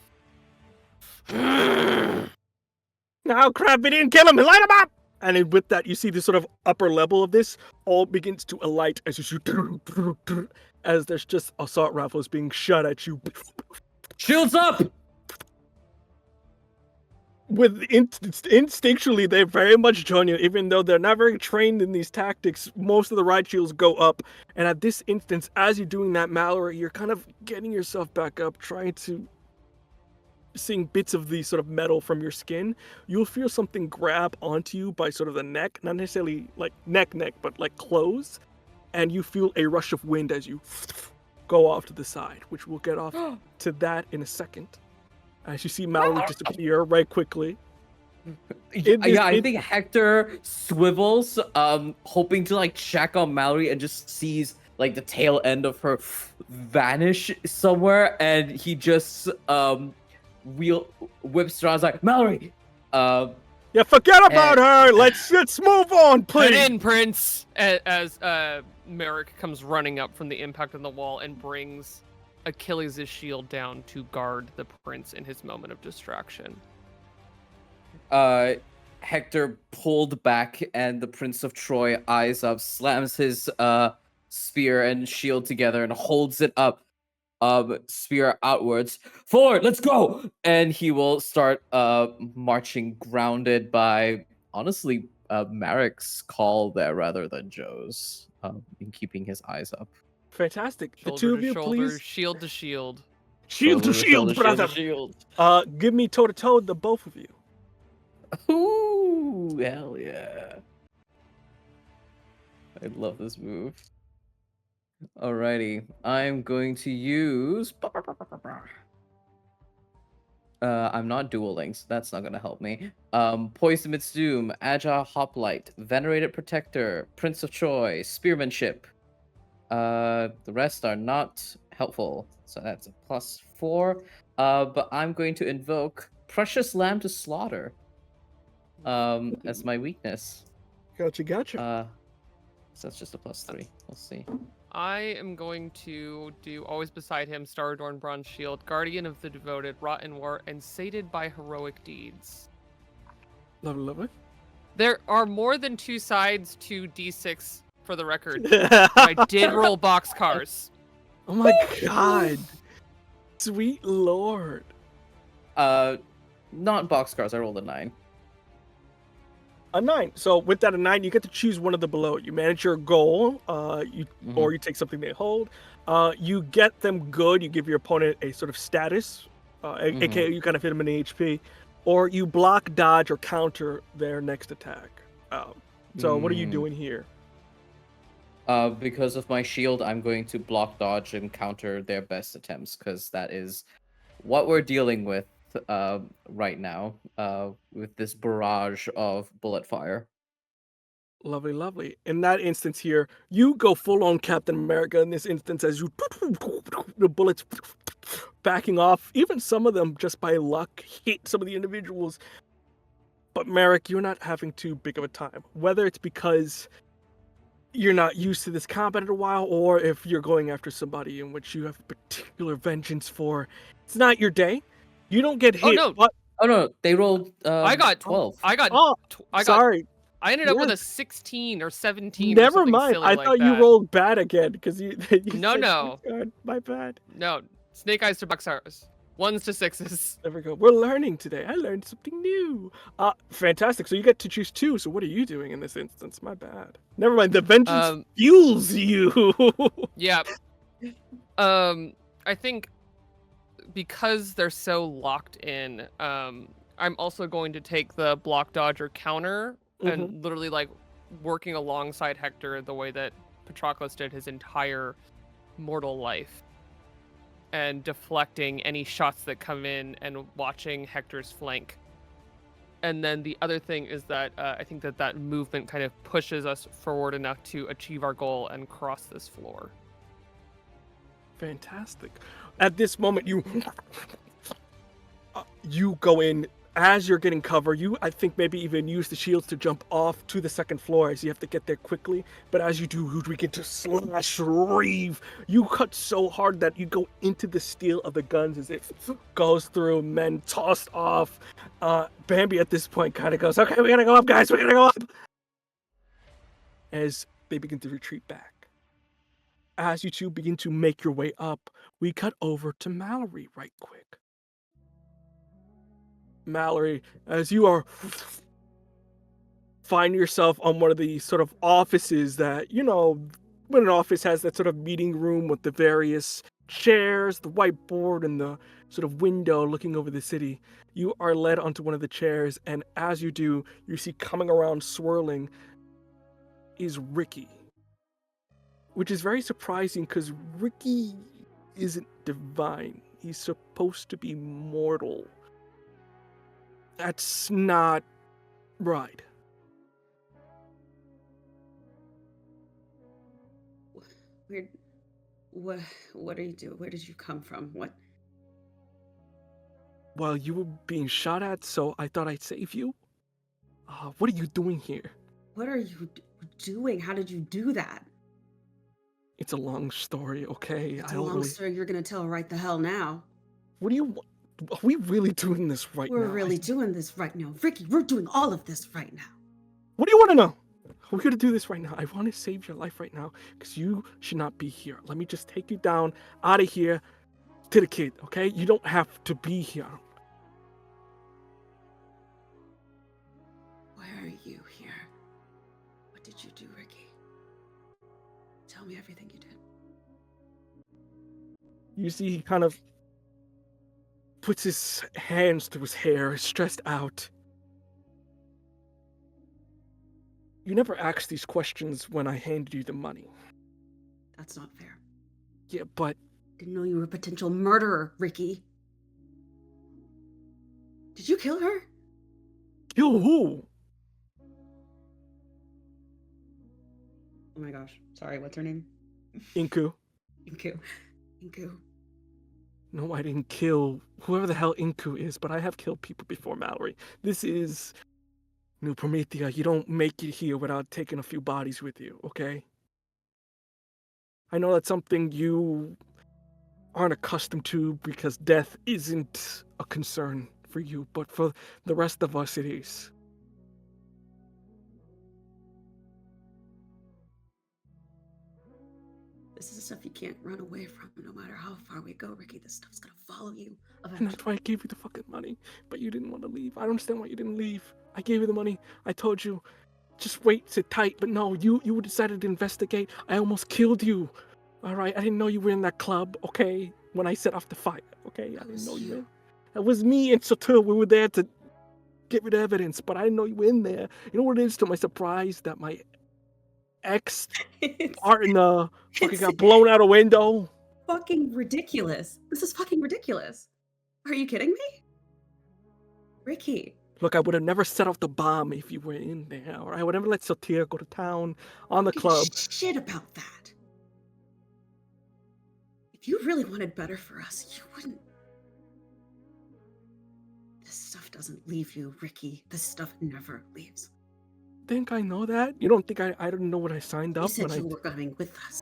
Now, crap, we didn't kill him. Light him up! And then with that, you see the sort of upper level of this all begins to alight as you shoot, as there's just assault rifles being shot at you. Shields up! With instinctually, they very much join you, even though they're not very trained in these tactics. Most of the riot shields go up, and at this instance, as you're doing that, Mallory, you're kind of getting yourself back up, trying to seeing bits of the sort of metal from your skin. You'll feel something grab onto you by sort of the neck, not necessarily like neck, but like close, and you feel a rush of wind as you go off to the side, which we'll get off to that in a second. As you see Mallory disappear right quickly. I think Hector swivels, hoping to like check on Mallory, and just sees like the tail end of her vanish somewhere, and he just whips around like Mallory. Yeah, forget about her. Let's move on, Head please. in, Prince! As Merrick comes running up from the impact on the wall and brings Achilles' shield down to guard the prince in his moment of distraction. Hector pulled back, and the Prince of Troy eyes up, slams his spear and shield together, and holds it up, spear outwards. Forward, let's go! And he will start marching, grounded by honestly Merrick's call there rather than Joe's, in keeping his eyes up. Fantastic. The Shoulder two of to you, shoulder, please. shield to shield. Shield to shield, brother. Shield. Give me toe to toe, the both of you. Ooh, hell yeah. I love this move. Alrighty, I'm going to use... I'm not dueling, so that's not gonna help me. Poison Amidst Doom, Agile Hoplite, Venerated Protector, Prince of Troy, Spearmanship. The rest are not helpful, so that's a +4. But I'm going to invoke Precious Lamb to Slaughter as my weakness. Gotcha. So that's just a +3. We'll see. I am going to do Always Beside Him, Star Adorned Bronze Shield, Guardian of the Devoted, Wrought in War, and Sated by Heroic Deeds. Lovely. There are more than 2 sides to D6 for the record. I did roll boxcars. Oh my god. Sweet lord. Not boxcars, I rolled a 9. A 9. So with that a 9, you get to choose one of the below. You manage your goal, or you take something they hold. You get them good. You give your opponent a sort of status, aka you kind of hit them in the HP, or you block, dodge, or counter their next attack. So what are you doing here? Because of my shield, I'm going to block, dodge, and counter their best attempts, because that is what we're dealing with right now, with this barrage of bullet fire. Lovely. In that instance here, you go full on Captain America in this instance as you the bullets backing off. Even some of them, just by luck, hit some of the individuals. But Merrick, you're not having too big of a time. Whether it's because you're not used to this combat in a while, or if you're going after somebody in which you have particular vengeance for, it's not your day. You don't get hit. Oh no! But... Oh no, they rolled. I got 12. Sorry. I ended up with a 16 or 17. Never or mind. silly I like thought that. you rolled bad again because you. No. God, my bad. No, snake eyes to boxcars. 1s to 6s. There we go. We're learning today. I learned something new. Fantastic. So you get to choose 2. So what are you doing in this instance? My bad. Never mind. The vengeance fuels you. Yeah. I think because they're so locked in, I'm also going to take the block, dodge, or counter, and literally like working alongside Hector the way that Patroclus did his entire mortal life, and deflecting any shots that come in and watching Hector's flank. And then the other thing is that I think that movement kind of pushes us forward enough to achieve our goal and cross this floor. Fantastic. At this moment, you go in. As you're getting cover, you, I think, maybe even use the shields to jump off to the second floor, as you have to get there quickly. But as you do, you begin to slash, reeve. You cut so hard that you go into the steel of the guns as it goes through, men tossed off. Bambi at this point kind of goes, okay, we gotta go up, guys, we gotta go up. As they begin to retreat back. As you two begin to make your way up, we cut over to Mallory right quick. Mallory, as you find yourself on one of the sort of offices that, when an office has that sort of meeting room with the various chairs, the whiteboard, and the sort of window looking over the city, you are led onto one of the chairs, and as you do, you see coming around swirling is Ricky. Which is very surprising because Ricky isn't divine. He's supposed to be mortal. That's not right. Weird. What are you doing? Where did you come from? What? Well, you were being shot at, so I thought I'd save you. What are you doing here? What are you doing? How did you do that? It's a long story, okay? It's a long story you're gonna tell right the hell now. What do you want? Are we really doing this right now? We're really doing this right now. Ricky, we're doing all of this right now. What do you want to know? We're gonna do this right now. I want to save your life right now because you should not be here. Let me just take you down out of here to the kid, okay? You don't have to be here. Why are you here? What did you do, Ricky? Tell me everything you did. You see, he kind of puts his hands through his hair, stressed out. You never asked these questions when I handed you the money. That's not fair. Yeah, but Didn't know you were a potential murderer, Ricky. Did you kill her? kill who? Oh my gosh. Sorry, what's her name? Inku. Inku. Inku. No, I didn't kill whoever the hell Inku is, but I have killed people before, Mallory. This is New Promethea. You don't make it here without taking a few bodies with you, okay? I know that's something you aren't accustomed to because death isn't a concern for you, but for the rest of us it is. This is the stuff you can't run away from no matter how far we go, Ricky. This stuff's gonna follow you And eventually. that's why I gave you the fucking money, but you didn't want to leave. I don't understand why you didn't leave. I gave you the money. I told you, just wait, sit tight. But no, you decided to investigate. I almost killed you. All right, I didn't know you were in that club. Okay, when I set off the fire. Okay, I That didn't was know you were. you. That was me and Satur. We were there to get rid of evidence, but I didn't know you were in there. You know what it is to my surprise that my ex It's, partner fucking it's got blown out a window. fucking ridiculous. This is fucking ridiculous. Are you kidding me? Ricky. Look, I would have never set off the bomb if you were in there, or I would never let Satir go to town on the Give a club. shit about that. If you really wanted better for us, you wouldn't. This stuff doesn't leave you, Ricky. This stuff never leaves. Think I know that? You don't think I didn't know what I signed You up said when you were coming with us.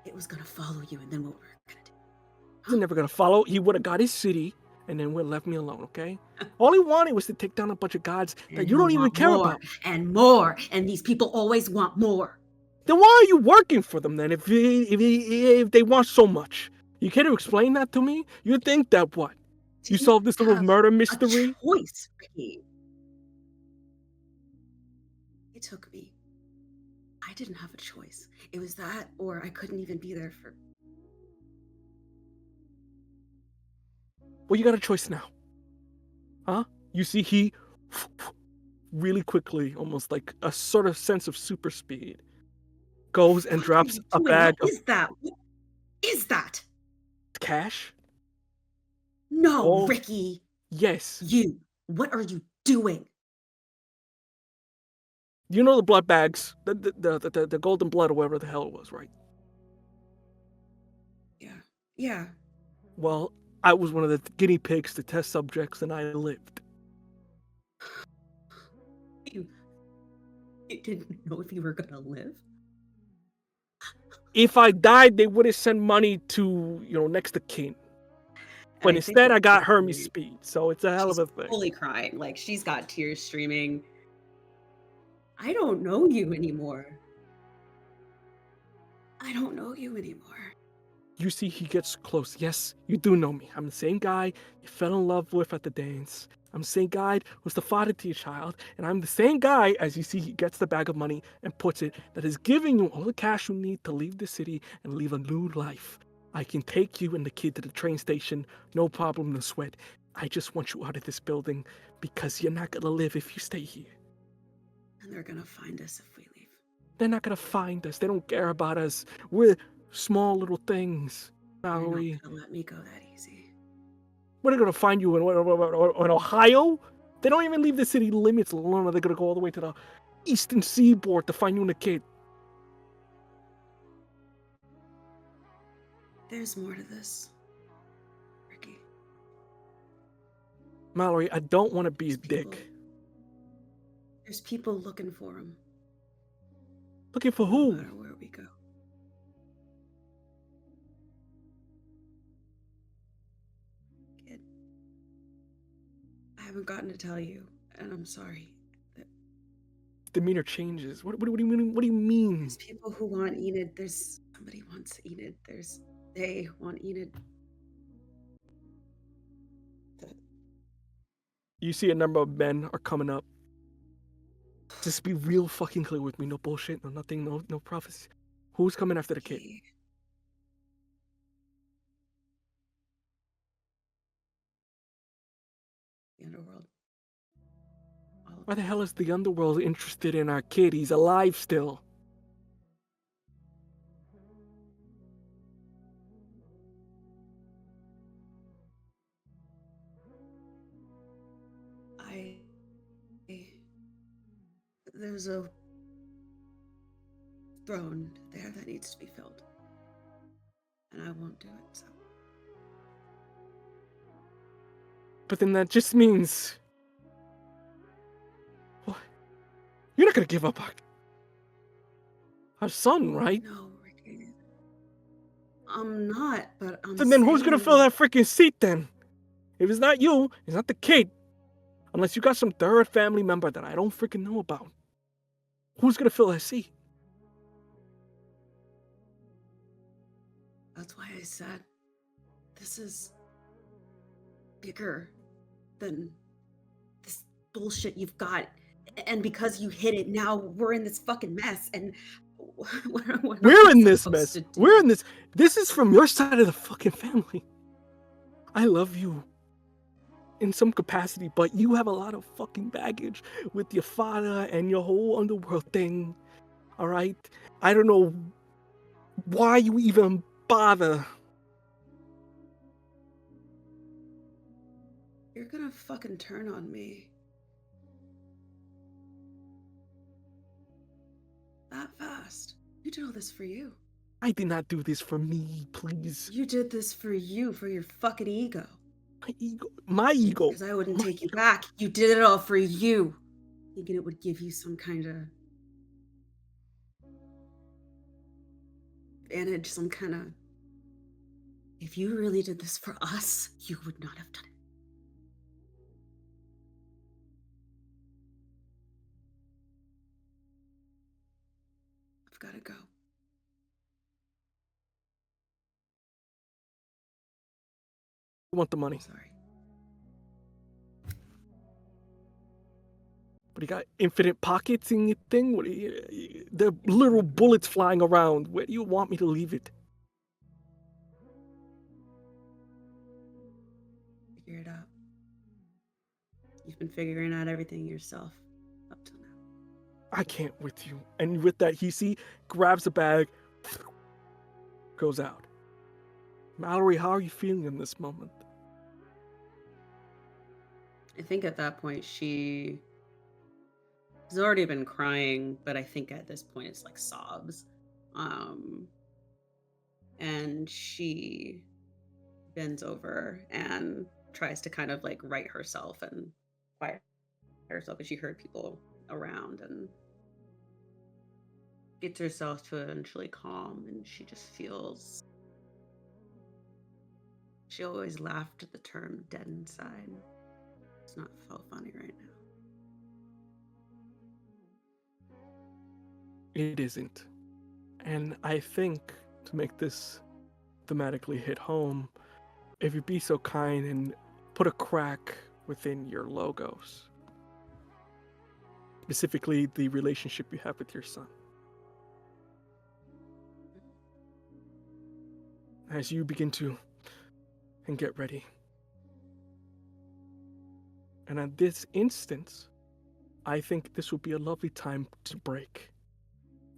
It was gonna follow you, and then what we're gonna do? He's never gonna follow. He would have got his city and then would have left me alone, okay? All he wanted was to take down a bunch of gods that And you don't he'll even want care more about. and more, and these people always want more. Then why are you working for them then if they want so much? You care to explain that to me? You think that what? You Didn't solved this little have murder a mystery? choice, Ricky. It took me. I didn't have a choice. It was that, or I couldn't even be there for. Well, you got a choice now. Huh? You see, he really quickly, almost like a sort of sense of super speed, goes and What are drops you a doing? bag What of is that? What is that? cash. No, Oh, Ricky. yes. You. What are you doing? You know the blood bags, the golden blood or whatever the hell it was, right? Yeah. Yeah. Well, I was one of the guinea pigs, the test subjects, and I lived. You didn't know if you were gonna live? If I died, they would have sent money to, next to kin. But I think instead, I it's got just Hermes really- speed, so it's a hell of She's a thing. fully crying. Like, she's got tears streaming. I don't know you anymore. I don't know you anymore. You see, he gets close. Yes, you do know me. I'm the same guy you fell in love with at the dance. I'm the same guy who's the father to your child. And I'm the same guy, as you see, he gets the bag of money and puts it, that is giving you all the cash you need to leave the city and live a new life. I can take you and the kid to the train station, no problem, no sweat. I just want you out of this building because you're not gonna live if you stay here. And they're gonna find us if we leave. They're not gonna find us. They don't care about us. We're small little things. You're Mallory, not gonna let me go that easy. what are they gonna find you in Ohio? They don't even leave the city limits alone. Are they gonna go all the way to the eastern seaboard to find you and the kid? There's more to this, Ricky. Mallory, I don't want to be a There's people- dick. There's people looking for him, Looking for no who? matter where we go. Kid, I haven't gotten to tell you, and I'm sorry. Demeanor changes. What do you mean? What do you mean? There's people who want Enid. There's somebody wants Enid. They want Enid. You see a number of men are coming up. Just be real fucking clear with me. No bullshit, no nothing, no prophecy. Who's coming after the kid? He- The underworld. All of Why the hell is the underworld interested in our kid? He's alive still. There's a throne there that needs to be filled. And I won't do it, so. But then that just means... What? You're not gonna give up our son, right? No, Ricky. I'm not, but I'm Then who's gonna fill saying- that freaking seat then? If it's not you, it's not the kid. Unless you got some third family member that I don't freaking know about. Who's gonna fill that seat? That's why I said this is bigger than this bullshit you've got. And because you hid it, now we're in this fucking mess. And what am We're I in this supposed mess. to do? We're in this. This is from your side of the fucking family. I love you in some capacity, but you have a lot of fucking baggage with your father and your whole underworld thing. All right? I don't know why you even bother. You're gonna fucking turn on me. That fast. You did all this for you. I did not do this for me, please. You did this for you, for your fucking ego. My ego. My ego. Because I wouldn't My take you ego. back. You did it all for you. Thinking it would give you some kind of advantage, some kind of. If you really did this for us, you would not have done it. I've got to go. I want the money. I'm sorry. But you got infinite pockets in your thing? What do you, there are literal bullets flying around. Where do you want me to leave it? Figure it out. You've been figuring out everything yourself up till now. I can't with you. And with that, he grabs a bag, goes out. Mallory, how are you feeling in this moment? I think at that point she has already been crying, but I think at this point it's like sobs. And she bends over and tries to kind of like right herself and quiet herself, but she heard people around and gets herself to eventually calm, and she just feels. She always laughed at the term dead inside. It's not felt funny right now. It isn't. And I think to make this thematically hit home, if you'd be so kind and put a crack within your logos, specifically the relationship you have with your son. As you begin to and get ready. And at this instance, I think this would be a lovely time to break.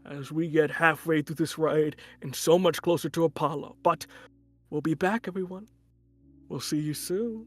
As we get halfway through this ride and so much closer to Apollo. But We'll be back, everyone. We'll see you soon.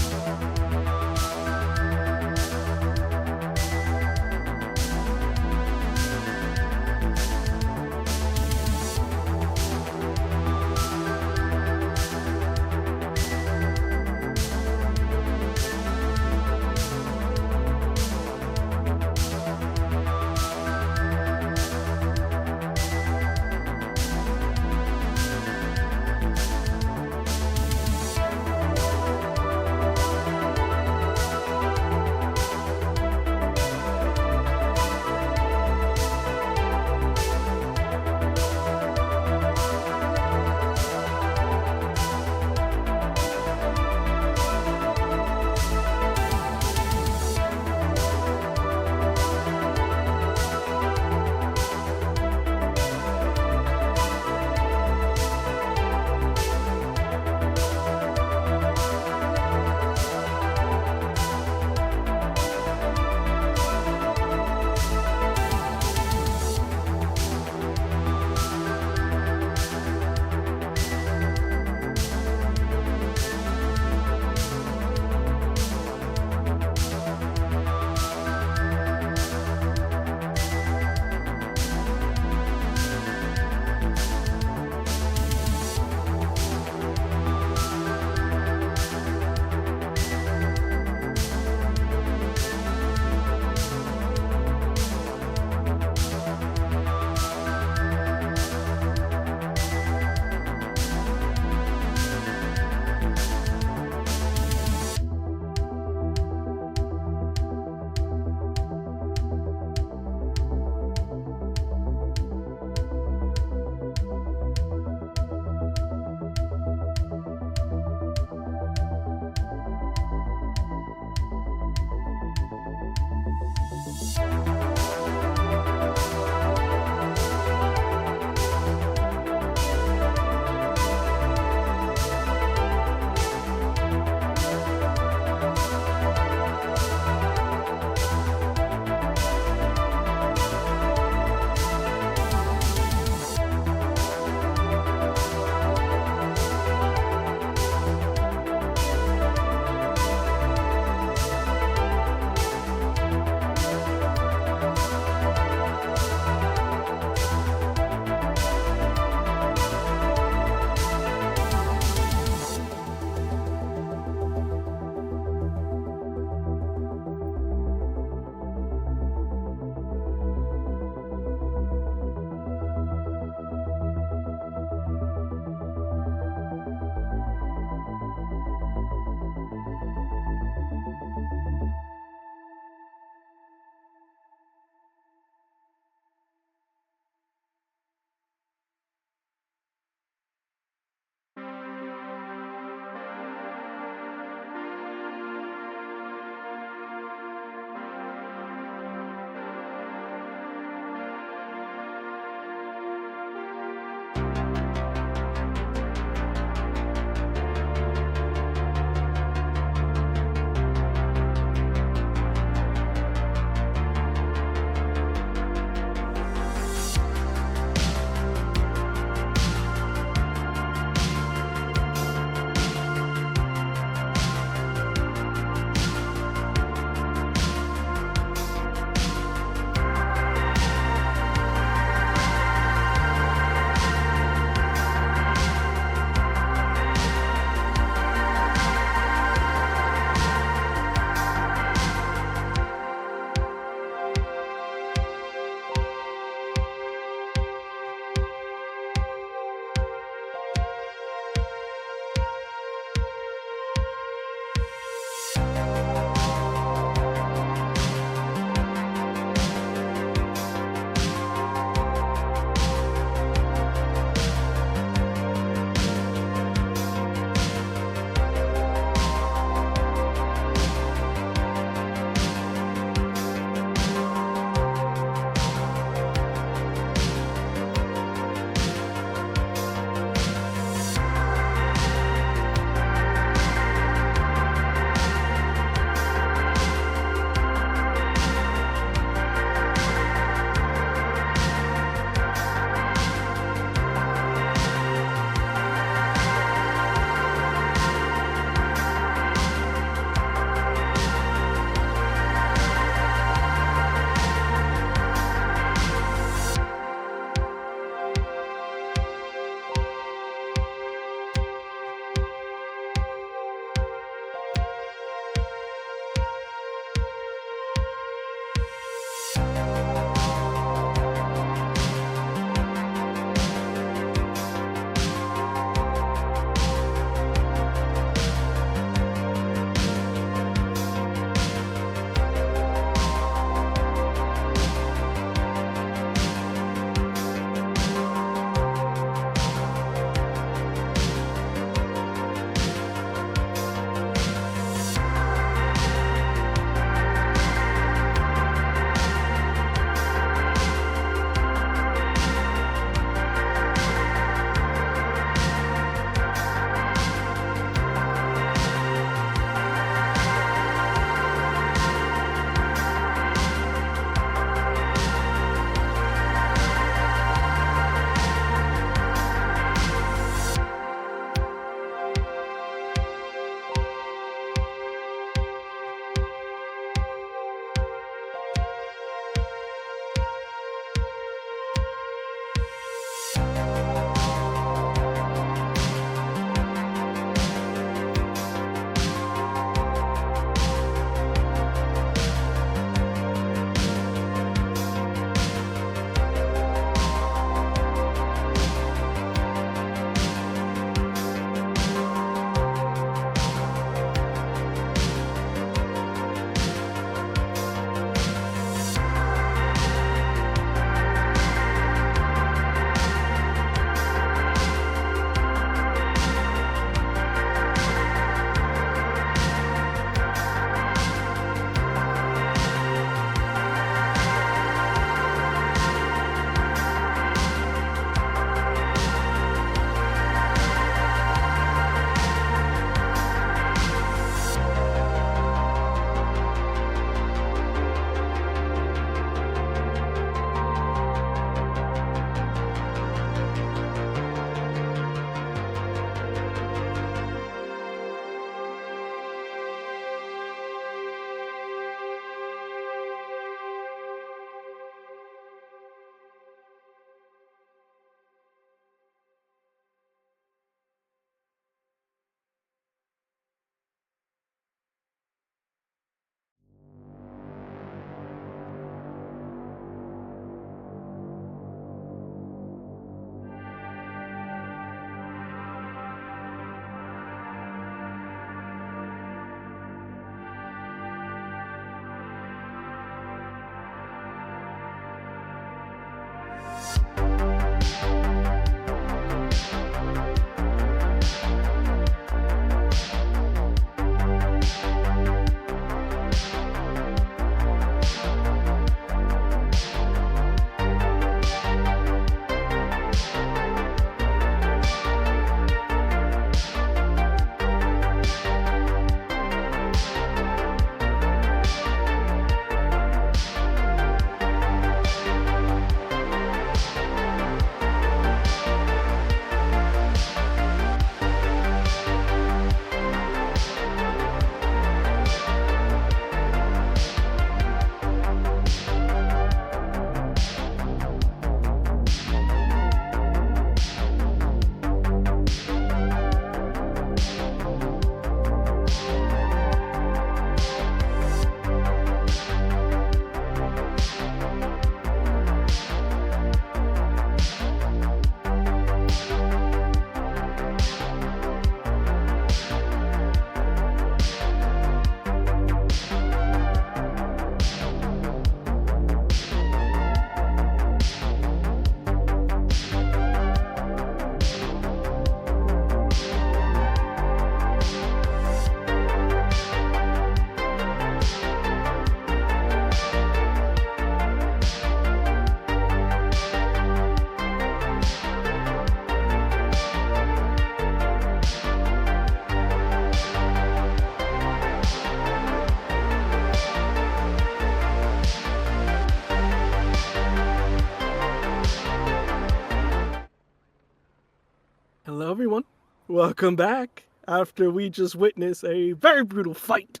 Welcome back. After we just witnessed a very brutal fight,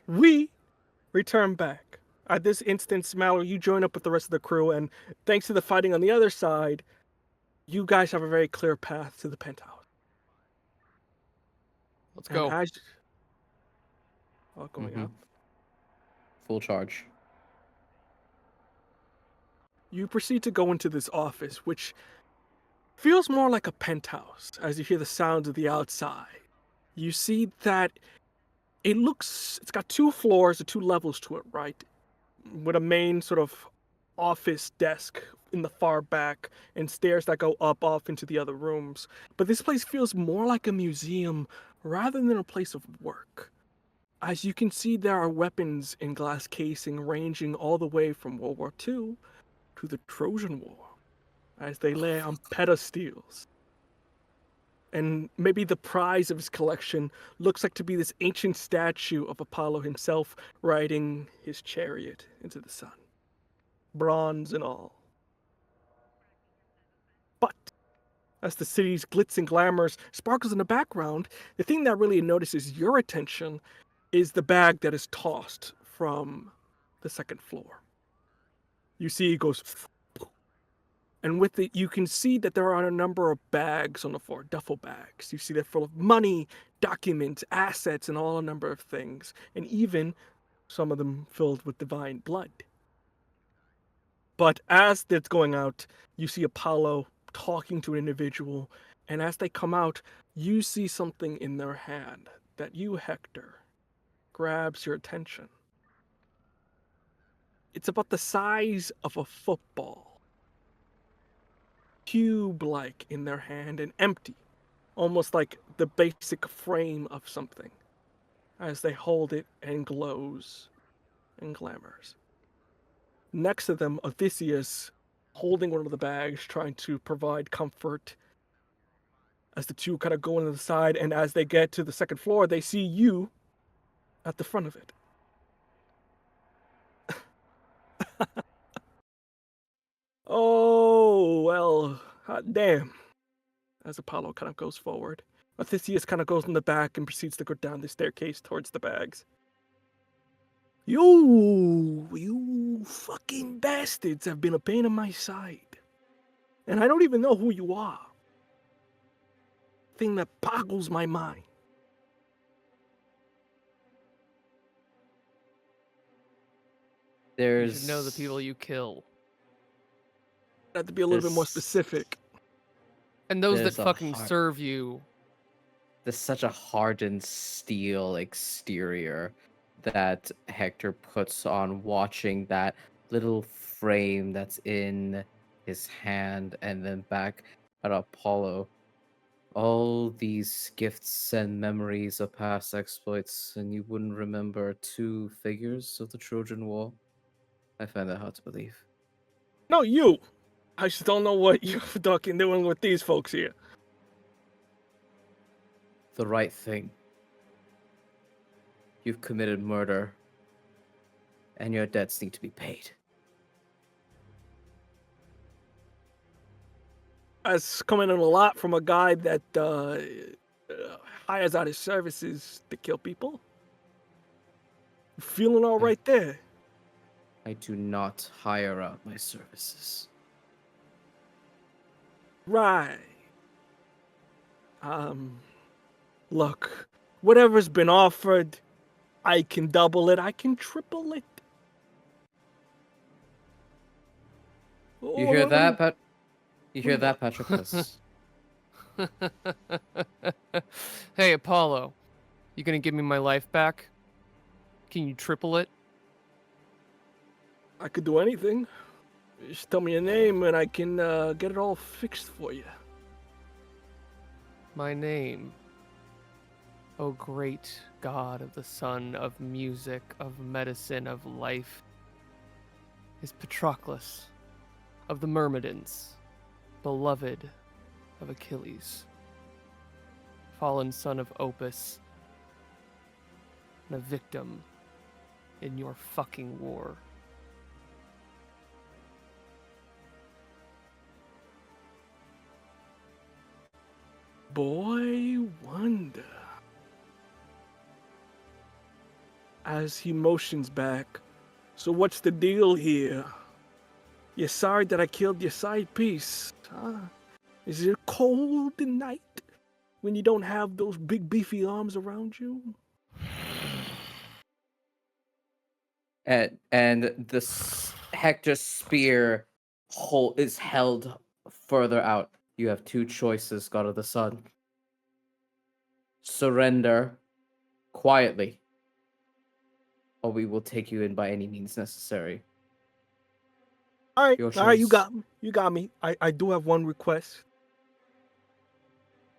we return back. At this instance, Mallory, you join up with the rest of the crew, and thanks to the fighting on the other side, you guys have a very clear path to the penthouse. Let's And go. as going Mhm. up, Full charge. you proceed to go into this office, which feels more like a penthouse as you hear the sounds of the outside. You see that it's got 2 floors or 2 levels to it, right? With a main sort of office desk in the far back and stairs that go up off into the other rooms. But this place feels more like a museum rather than a place of work. As you can see, there are weapons in glass casing ranging all the way from World War II to the Trojan War, as they lay on pedestals. And maybe the prize of his collection looks like to be this ancient statue of Apollo himself riding his chariot into the sun, bronze and all. But as the city's glitz and glamours sparkles in the background, the thing that really notices your attention is the bag that is tossed from the second floor. You see it goes, and with it, you can see that there are a number of bags on the floor, duffel bags. You see they're full of money, documents, assets, and all a number of things, and even some of them filled with divine blood. But as that's going out, you see Apollo talking to an individual, and as they come out, you see something in their hand that you, Hector, grabs your attention. It's about the size of a football, cube-like in their hand and empty, almost like the basic frame of something, as they hold it and glows and glamours. Next to them, Odysseus, holding one of the bags, trying to provide comfort as the two kind of go into the side, and as they get to the second floor, they see you at the front of it. Oh, well, hot damn. As Apollo kind of goes forward, Odysseus kind of goes in the back and proceeds to go down the staircase towards the bags. You fucking bastards have been a pain in my side. And I don't even know who you are. Thing that boggles my mind. You There's should know the people you kill. I have to be a little bit more This- specific. And those that There's a fucking heart- serve you. There's such a hardened steel exterior that Hector puts on watching that little frame that's in his hand and then back at Apollo. All these gifts and memories of past exploits, and you wouldn't remember 2 figures of the Trojan War? I find that hard to believe. No, you. I just don't know what you're fucking doing with these folks here. The right thing. You've committed murder, and your debts need to be paid. That's coming in a lot from a guy that hires out his services to kill people. Feeling all right there. I do not hire out my services. Right. Look, whatever's been offered, I can double it, I can triple it. You hear that, Pat? You hear What that, Patroclus? Hey, Apollo, you gonna give me my life back? Can you triple it? I could do anything. Just tell me your name and I can get it all fixed for you. My name, O great god of the sun, of music, of medicine, of life, is Patroclus, of the Myrmidons, beloved of Achilles, fallen son of Opus, and a victim in your fucking war. boy wonder. As he motions back. So what's the deal here? You're sorry that I killed your side piece, huh? Is it cold tonight when you don't have those big beefy arms around you? And Hector's spear is held further out. You have two choices, God of the Sun. Surrender quietly, or we will take you in by any means necessary. All right, Your all right, you choice. got me. You got me. I do have one request.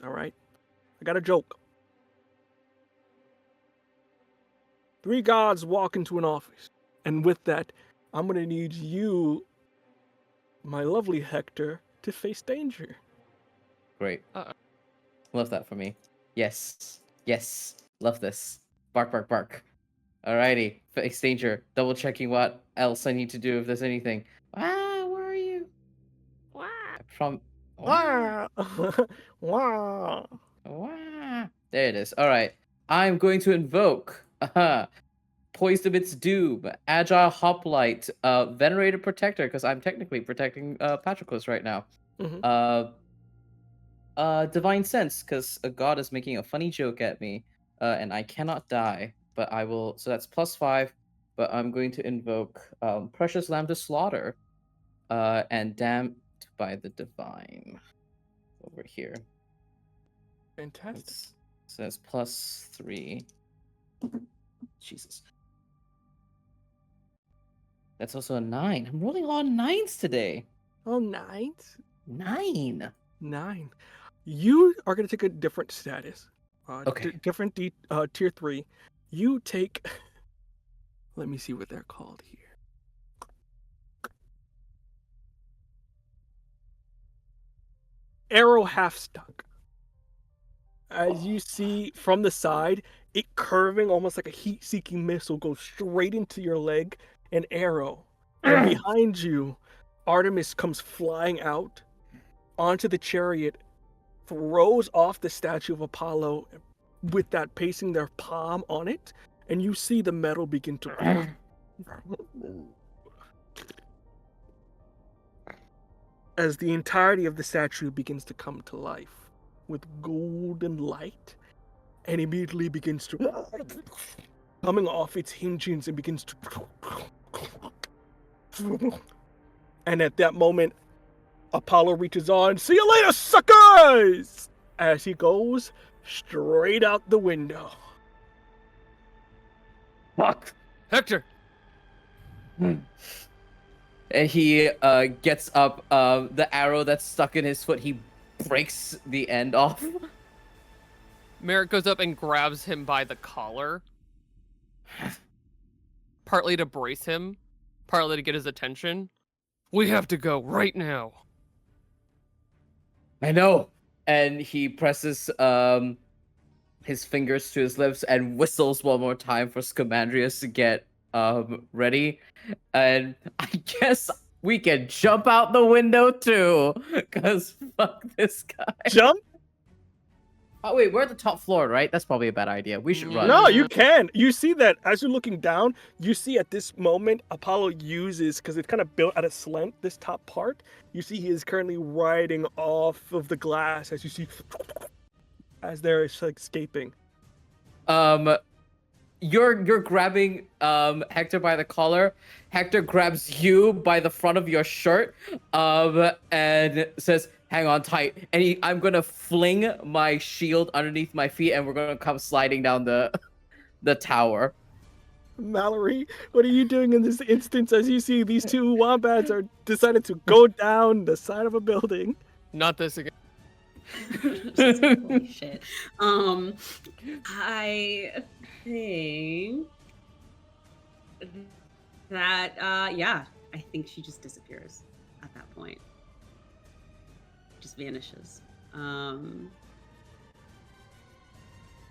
All right, I got a joke. 3 gods walk into an office, and with that, I'm gonna need you, my lovely Hector, to face danger. Great. Uh-oh. Love that for me. Yes. Yes. Love this. Bark, bark, bark. Alrighty. Face danger. Double checking what else I need to do if there's anything. Ah, where are you? Wah. From. Wah! Wah! Wah. There it is. Alright. I'm going to invoke Poised Amidst Doom, Agile Hoplite, Venerated Protector, because I'm technically protecting Patroclus right now. Mhm. Divine Sense, because a god is making a funny joke at me, and I cannot die, but I will. So that's +5, but I'm going to invoke Precious Lamb to Slaughter, and Damned by the Divine over here. Fantastic. So that's +3. Jesus. That's also a 9. I'm rolling on 9s today. Oh, 9s? 9. 9. You are going to take a different status. Okay. Different tier 3. You take. Let me see what they're called here. Arrow half stuck. As you see from the side, it curving almost like a heat seeking missile goes straight into your leg, an arrow. And behind you, Artemis comes flying out onto the chariot, throws off the statue of Apollo with that pacing their palm on it, and you see the metal begin to. As the entirety of the statue begins to come to life with golden light, and immediately begins to coming off its hinges and begins to. And at that moment, Apollo reaches on, "See you later, suckers!" as he goes straight out the window. Fuck. Hector! And he gets up. The arrow that's stuck in his foot, he breaks the end off. Merrick goes up and grabs him by the collar. Partly to brace him, partly to get his attention. We have to go right now. I know. And he presses his fingers to his lips and whistles one more time for Scamandrius to get ready. And I guess we can jump out the window too, because fuck this guy. Jump? Oh wait, we're at the top floor, right? That's probably a bad idea. We should run. No, you can. You see that as you're looking down, you see at this moment Apollo uses, because it's kind of built at a slant, this top part. You see he is currently riding off of the glass as you see as they're escaping. You're grabbing Hector by the collar. Hector grabs you by the front of your shirt and says, "Hang on tight." And I'm gonna fling my shield underneath my feet, and we're gonna come sliding down the tower. Mallory, what are you doing in this instance as you see these two wombats are decided to go down the side of a building? Not this again. Holy shit. I think that yeah, I think she just disappears at that point. Just vanishes.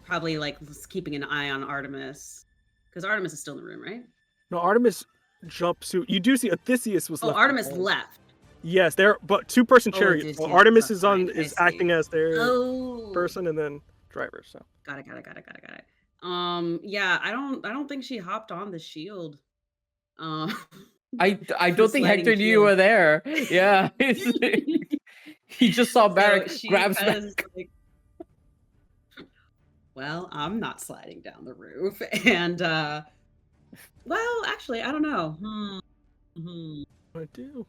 Probably like keeping an eye on Artemis. Because Artemis is still in the room, right? No, Artemis jumpsuit. You do see Odysseus was Oh, left Artemis behind. left. Yes, they're but two-person Oh, chariot. it So is Artemis is behind. I is see. acting as their Oh, person, and then driver. So got it, got it, got it, got it, got it. Yeah, I don't think she hopped on the shield. Um, I the don't think sliding Hector knew you shield. were there. Yeah. He just saw So Merrick she grabs kind of back. like, well, I'm not sliding down the roof, and well, actually, I don't know. Hmm. I do.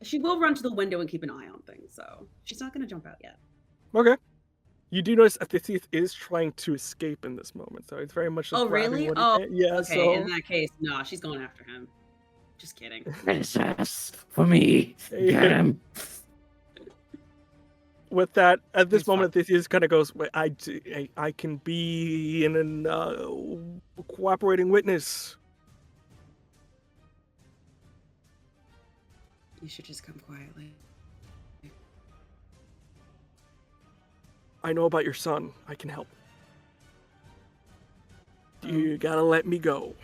She will run to the window and keep an eye on things, so she's not gonna jump out yet. Okay. You do notice Athithius is trying to escape in this moment, so it's very much just Oh, grabbing really? what he Oh, can. Yeah. okay. In So that case, no, she's going after him. Just kidding. Princess, for me. Get him. with that, at this He's fine. moment, Athithius kind of goes, "Wait, I can be in an cooperating witness." You should just come quietly. I know about your son. I can help. Oh. You gotta let me go.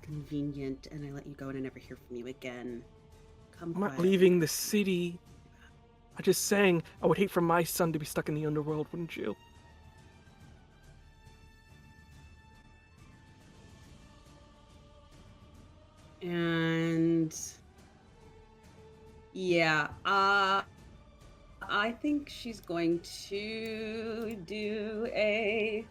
Convenient, and I let you go and I never hear from you again. Come I'm not quietly. leaving the city. I just saying I would hate for my son to be stuck in the underworld, wouldn't you? And yeah, I think she's going to do a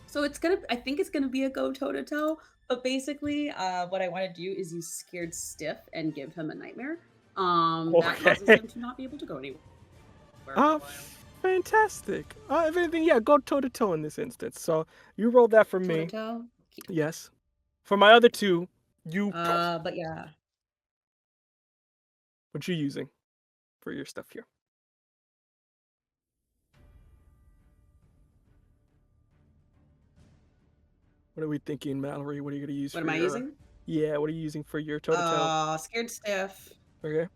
so I think it's gonna be a go toe to toe, but basically what I want to do is use scared stiff and give him a nightmare. That causes Okay. him to not be able to go anywhere for a Ah, while. fantastic. If anything, yeah, go toe to toe in this instance. So you rolled that for Toe to me. toe. Yes. For my other two, you But yeah. what you using for your stuff here? What are we thinking, Mallory? What are you gonna use What for am I your using? Yeah, what are you using for your toe to toe? Scared stiff. Okay.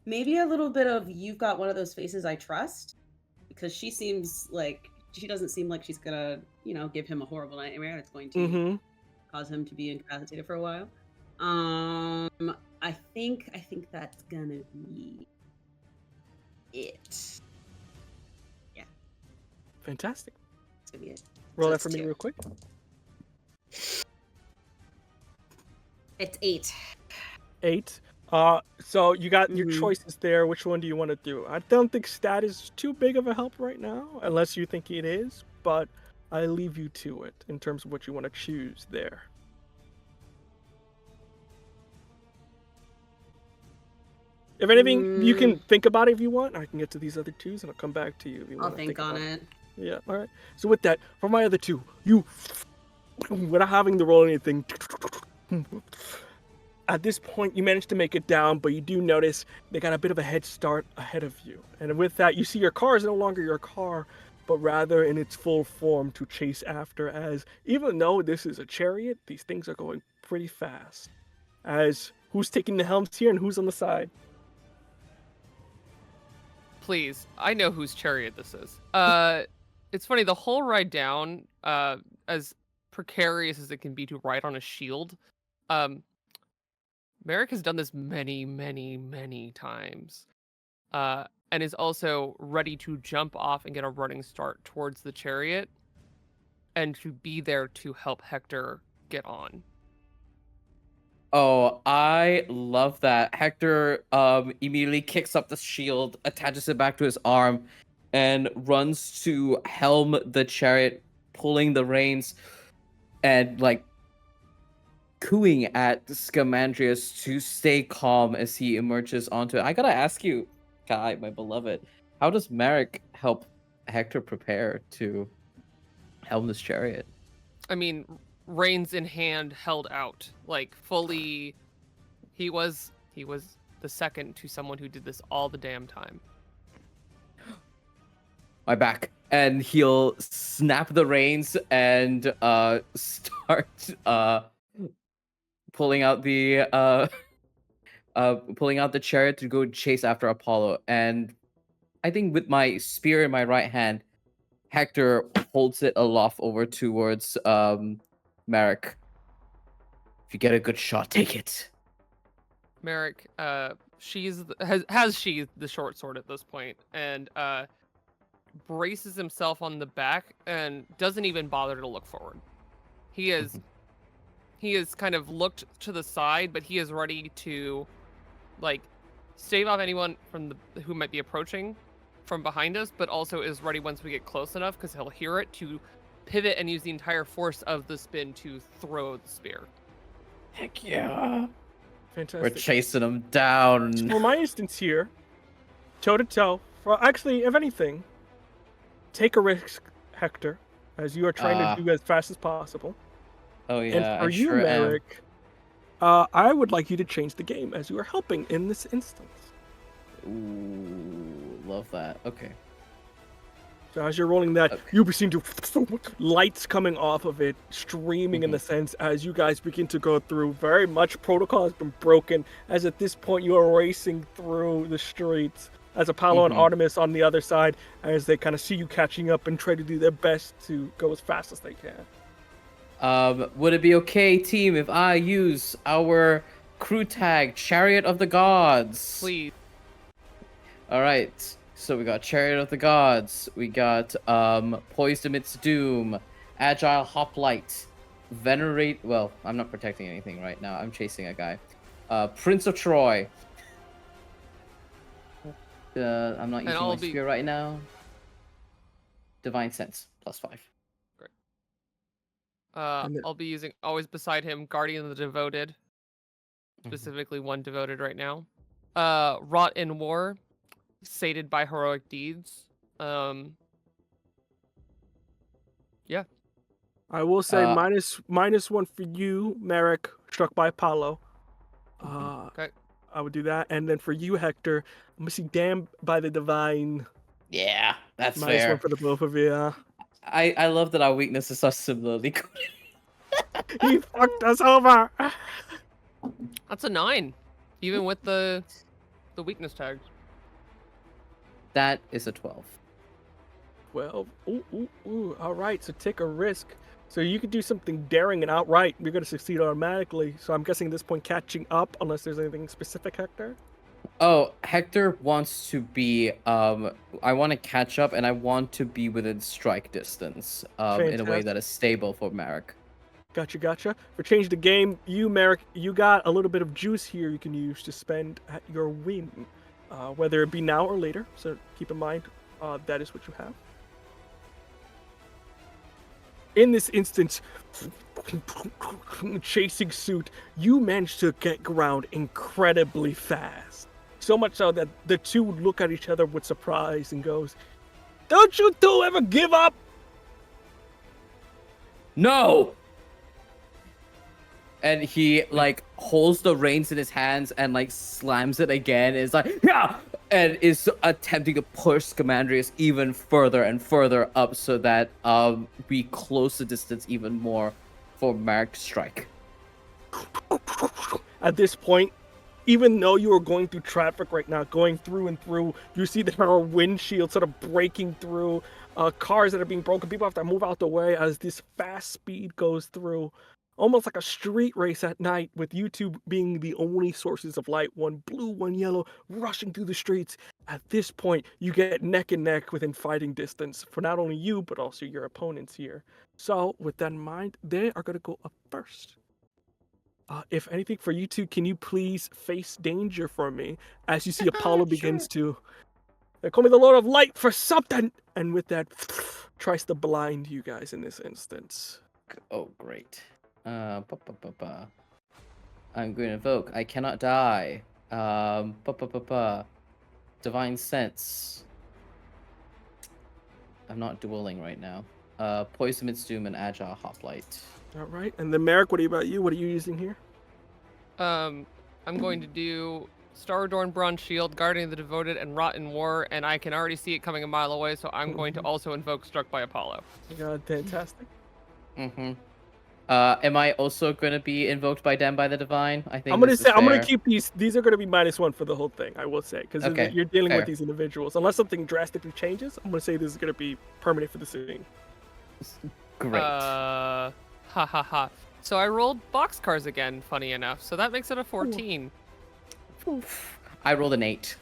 Maybe a little bit of you've got one of those faces I trust, because she doesn't seem like she's gonna, give him a horrible nightmare that's going to Mm-hmm. cause him to be incapacitated for a while. I think that's gonna be it. Yeah, Fantastic. it's gonna be it. Roll So that it's for me 2. real quick. It's 8. 8. So you got your Mhm. choices there. Which one do you want to do? I don't think stat is too big of a help right now, unless you think it is, but I leave you to it in terms of what you want to choose there. If anything, you can think about it if you want. I can get to these other twos and I'll come back to you if you I'll want to think on about it. Yeah, all right. So with that, for my other two, you, without having to roll anything, at this point you manage to make it down, but you do notice they got a bit of a head start ahead of you. And with that, you see your car is no longer your car, but rather in its full form to chase after, as even though this is a chariot, these things are going pretty fast. As who's taking the helms here and who's on the side? Please, I know whose chariot this is. It's funny, the whole ride down, as precarious as it can be to ride on a shield, Merrick has done this many, many, many times. And is also ready to jump off and get a running start towards the chariot and to be there to help Hector get on. Oh, I love that. Hector immediately kicks up the shield, attaches it back to his arm, and runs to helm the chariot, pulling the reins and like cooing at Scamandrius to stay calm as he emerges onto it. I gotta ask you, Kai, my beloved, how does Merrick help Hector prepare to helm this chariot? I mean, reins in hand, held out, like fully. He was the second to someone who did this all the damn time. My back. And he'll snap the reins and start pulling out the chariot to go chase after Apollo. And I think with my spear in my right hand, Hector holds it aloft over towards Merrick. If you get a good shot, take it. Merrick, has sheathed the short sword at this point, and braces himself on the back and doesn't even bother to look forward. He is kind of looked to the side, but he is ready to like stave off anyone who might be approaching from behind us, but also is ready once we get close enough, because he'll hear it, to pivot and use the entire force of the spin to throw the spear. Heck yeah. Fantastic. We're chasing him down. So for my instance here, toe to toe. Actually, if anything, take a risk, Hector, as you are trying to do as fast as possible. Oh yeah, And for I you, sure am. Merrick, I would like you to change the game as you are helping in this instance. Ooh, love that. Okay. So as you're rolling that, Okay. you seem to lights coming off of it, streaming in the sense as you guys begin to go through. Very much protocol has been broken, as at this point you are racing through the streets as Apollo and Artemis on the other side, as they kind of see you catching up and try to do their best to go as fast as they can. Would it be okay, team, if I use our crew tag, Chariot of the Gods? Please. All right. So we got Chariot of the Gods. We got Poised Amidst Doom, Agile Hoplite, Venerate. Well, I'm not protecting anything right now. I'm chasing a guy. Prince of Troy. I'm not using my spear right now. Divine Sense +5. Great. I'll be using always beside him Guardian of the Devoted, specifically one devoted right now. Wrought in War, sated by heroic deeds. Yeah. I will say -1 for you, Merrick, struck by Apollo. Okay. I would do that, and then for you, Hector, I'm gonna see damned by the divine. Yeah, that's -1 fair. for the both of you. I love that our weaknesses are similarly good. He fucked us over. That's a 9, even with the weakness tags. That is a 12. 12. Ooh. All right, so take a risk. So you could do something daring and outright. You're going to succeed automatically. So I'm guessing at this point catching up, unless there's anything specific, Hector? Oh, Hector wants to be, I want to catch up and I want to be within strike distance, in a way that is stable for Merrick. Gotcha. For change the game, you, Merrick, you got a little bit of juice here you can use to spend at your win, whether it be now or later. So keep in mind, that is what you have. In this instance, chasing suit, you managed to get ground incredibly fast. So much so that the two look at each other with surprise and goes, "Don't you two ever give up?" No! And he, like, holds the reins in his hands and, like, slams it again. Is like, yeah! And is attempting to push Scamandrius even further and further up so that we close the distance even more for Merrick to strike. At this point, even though you are going through traffic right now, going through and through, you see there are windshields sort of breaking through, cars that are being broken. People have to move out the way as this fast speed goes through. Almost like a street race at night, with you two being the only sources of light, one blue, one yellow, rushing through the streets. At this point, you get neck and neck within fighting distance for not only you, but also your opponents here. So, with that in mind, they are going to go up first. If anything, for you two, can you please face danger for me as you see Apollo begins to... They call me the Lord of Light for something! And with that, tries to blind you guys in this instance. Oh, great. I'm going to invoke. I cannot die. Divine Sense. I'm not dueling right now. Poison Amidst Doom and Agile Hoplite. All right, and then Merrick, what about you? What are you using here? I'm going to do Star Adorned Bronze Shield, Guardian of the Devoted, and Wrought in War, and I can already see it coming a mile away, so I'm going to also invoke Struck by Apollo. Fantastic. Am I also going to be invoked by Damned by the Divine? I think I'm gonna this say is I'm gonna fair. keep these. These are gonna be -1 for the whole thing. I will say, because Okay, you're dealing fair. with these individuals. Unless something drastically changes, I'm gonna say this is gonna be permanent for the scene. Great. Ha ha ha. So I rolled boxcars again, funny enough. So that makes it a 14. I rolled an 8.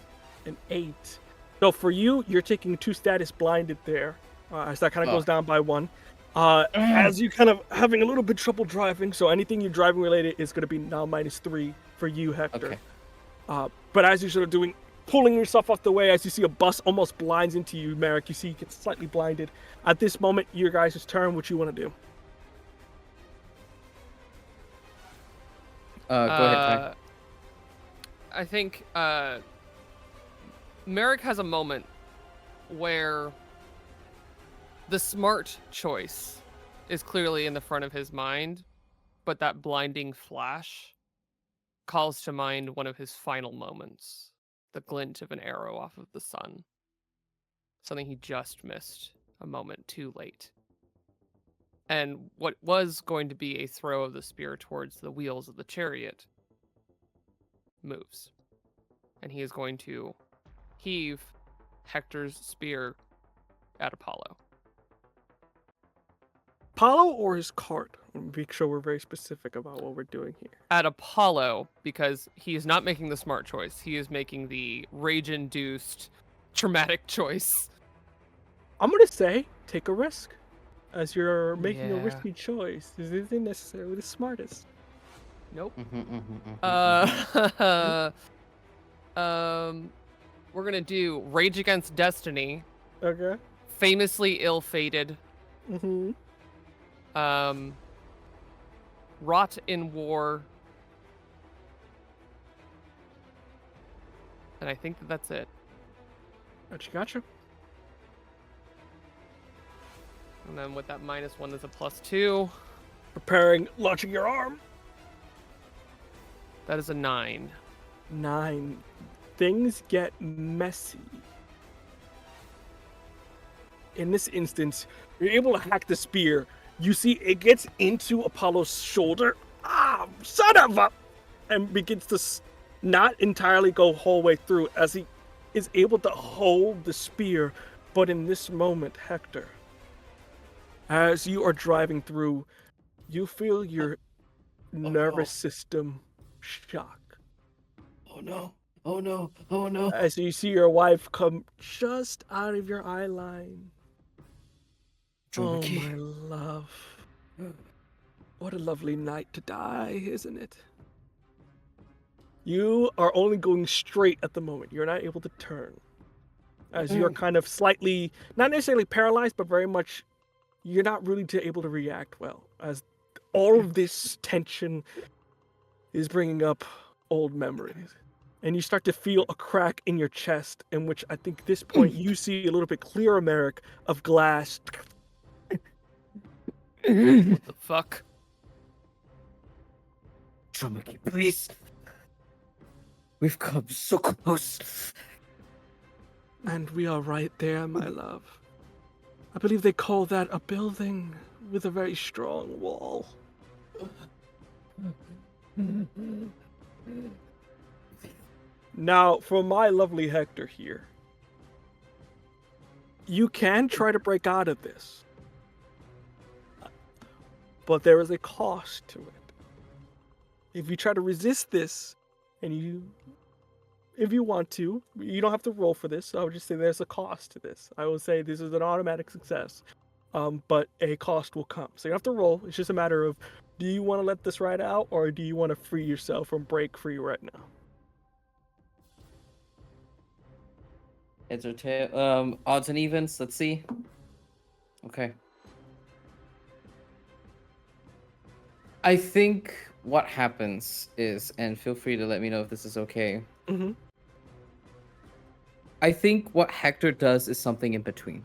An 8. So for you, you're taking 2 status blinded there, as that kind of goes down by 1. As you kind of having a little bit trouble driving, so anything you're driving related is going to be now -3 for you, Hector. Okay. But as you're sort of pulling yourself off the way, as you see a bus almost blinds into you, Merrick, you see you get slightly blinded. At this moment, your guys' turn. What you want to do? Go ahead, Ty. I think Merrick has a moment where the smart choice is clearly in the front of his mind, but that blinding flash calls to mind one of his final moments, the glint of an arrow off of the sun. Something he just missed a moment too late. And what was going to be a throw of the spear towards the wheels of the chariot moves. And he is going to heave Hector's spear at Apollo. Apollo or his cart? Make sure we're very specific about what we're doing here. At Apollo, because he is not making the smart choice. He is making the rage-induced, traumatic choice. I'm going to say take a risk. As you're making a Yeah. risky choice, this isn't necessarily the smartest. Nope. Mm-hmm. We're gonna do Rage Against Destiny, Okay. famously ill-fated, Mm-hmm. Rot in War, and I think that's it. Gotcha. And then with that -1 is a +2. Preparing, launching your arm. That is a 9. 9. Things get messy. In this instance, you're able to hack the spear. You see it gets into Apollo's shoulder. Son of a... And begins to not entirely go whole way through as he is able to hold the spear. But in this moment, Hector, as you are driving through, you feel your nervous system shock. Oh no. Oh no. Oh no. As you see your wife come just out of your eye line. Oh, my love. What a lovely night to die, isn't it? You are only going straight at the moment. You're not able to turn. As you're kind of slightly, not necessarily paralyzed, but very much, you're not really able to react well. As all of this tension is bringing up old memories. And you start to feel a crack in your chest, in which I think at this point you see a little bit clearer, Merrick, of glass. What the fuck? Drummonkey, please. We've come so close. And we are right there, my love. I believe they call that a building with a very strong wall. Now, for my lovely Hector here, you can try to break out of this, but there is a cost to it. If you try to resist this, and if you want to, you don't have to roll for this, so I would just say there's a cost to this. I will say this is an automatic success, but a cost will come. So you don't have to roll, it's just a matter of, do you want to let this ride out, or do you want to free yourself from break free right now? Heads or tail? Odds and evens. Let's see. Okay. I think what happens is, and feel free to let me know if this is okay. Mm-hmm. I think what Hector does is something in between.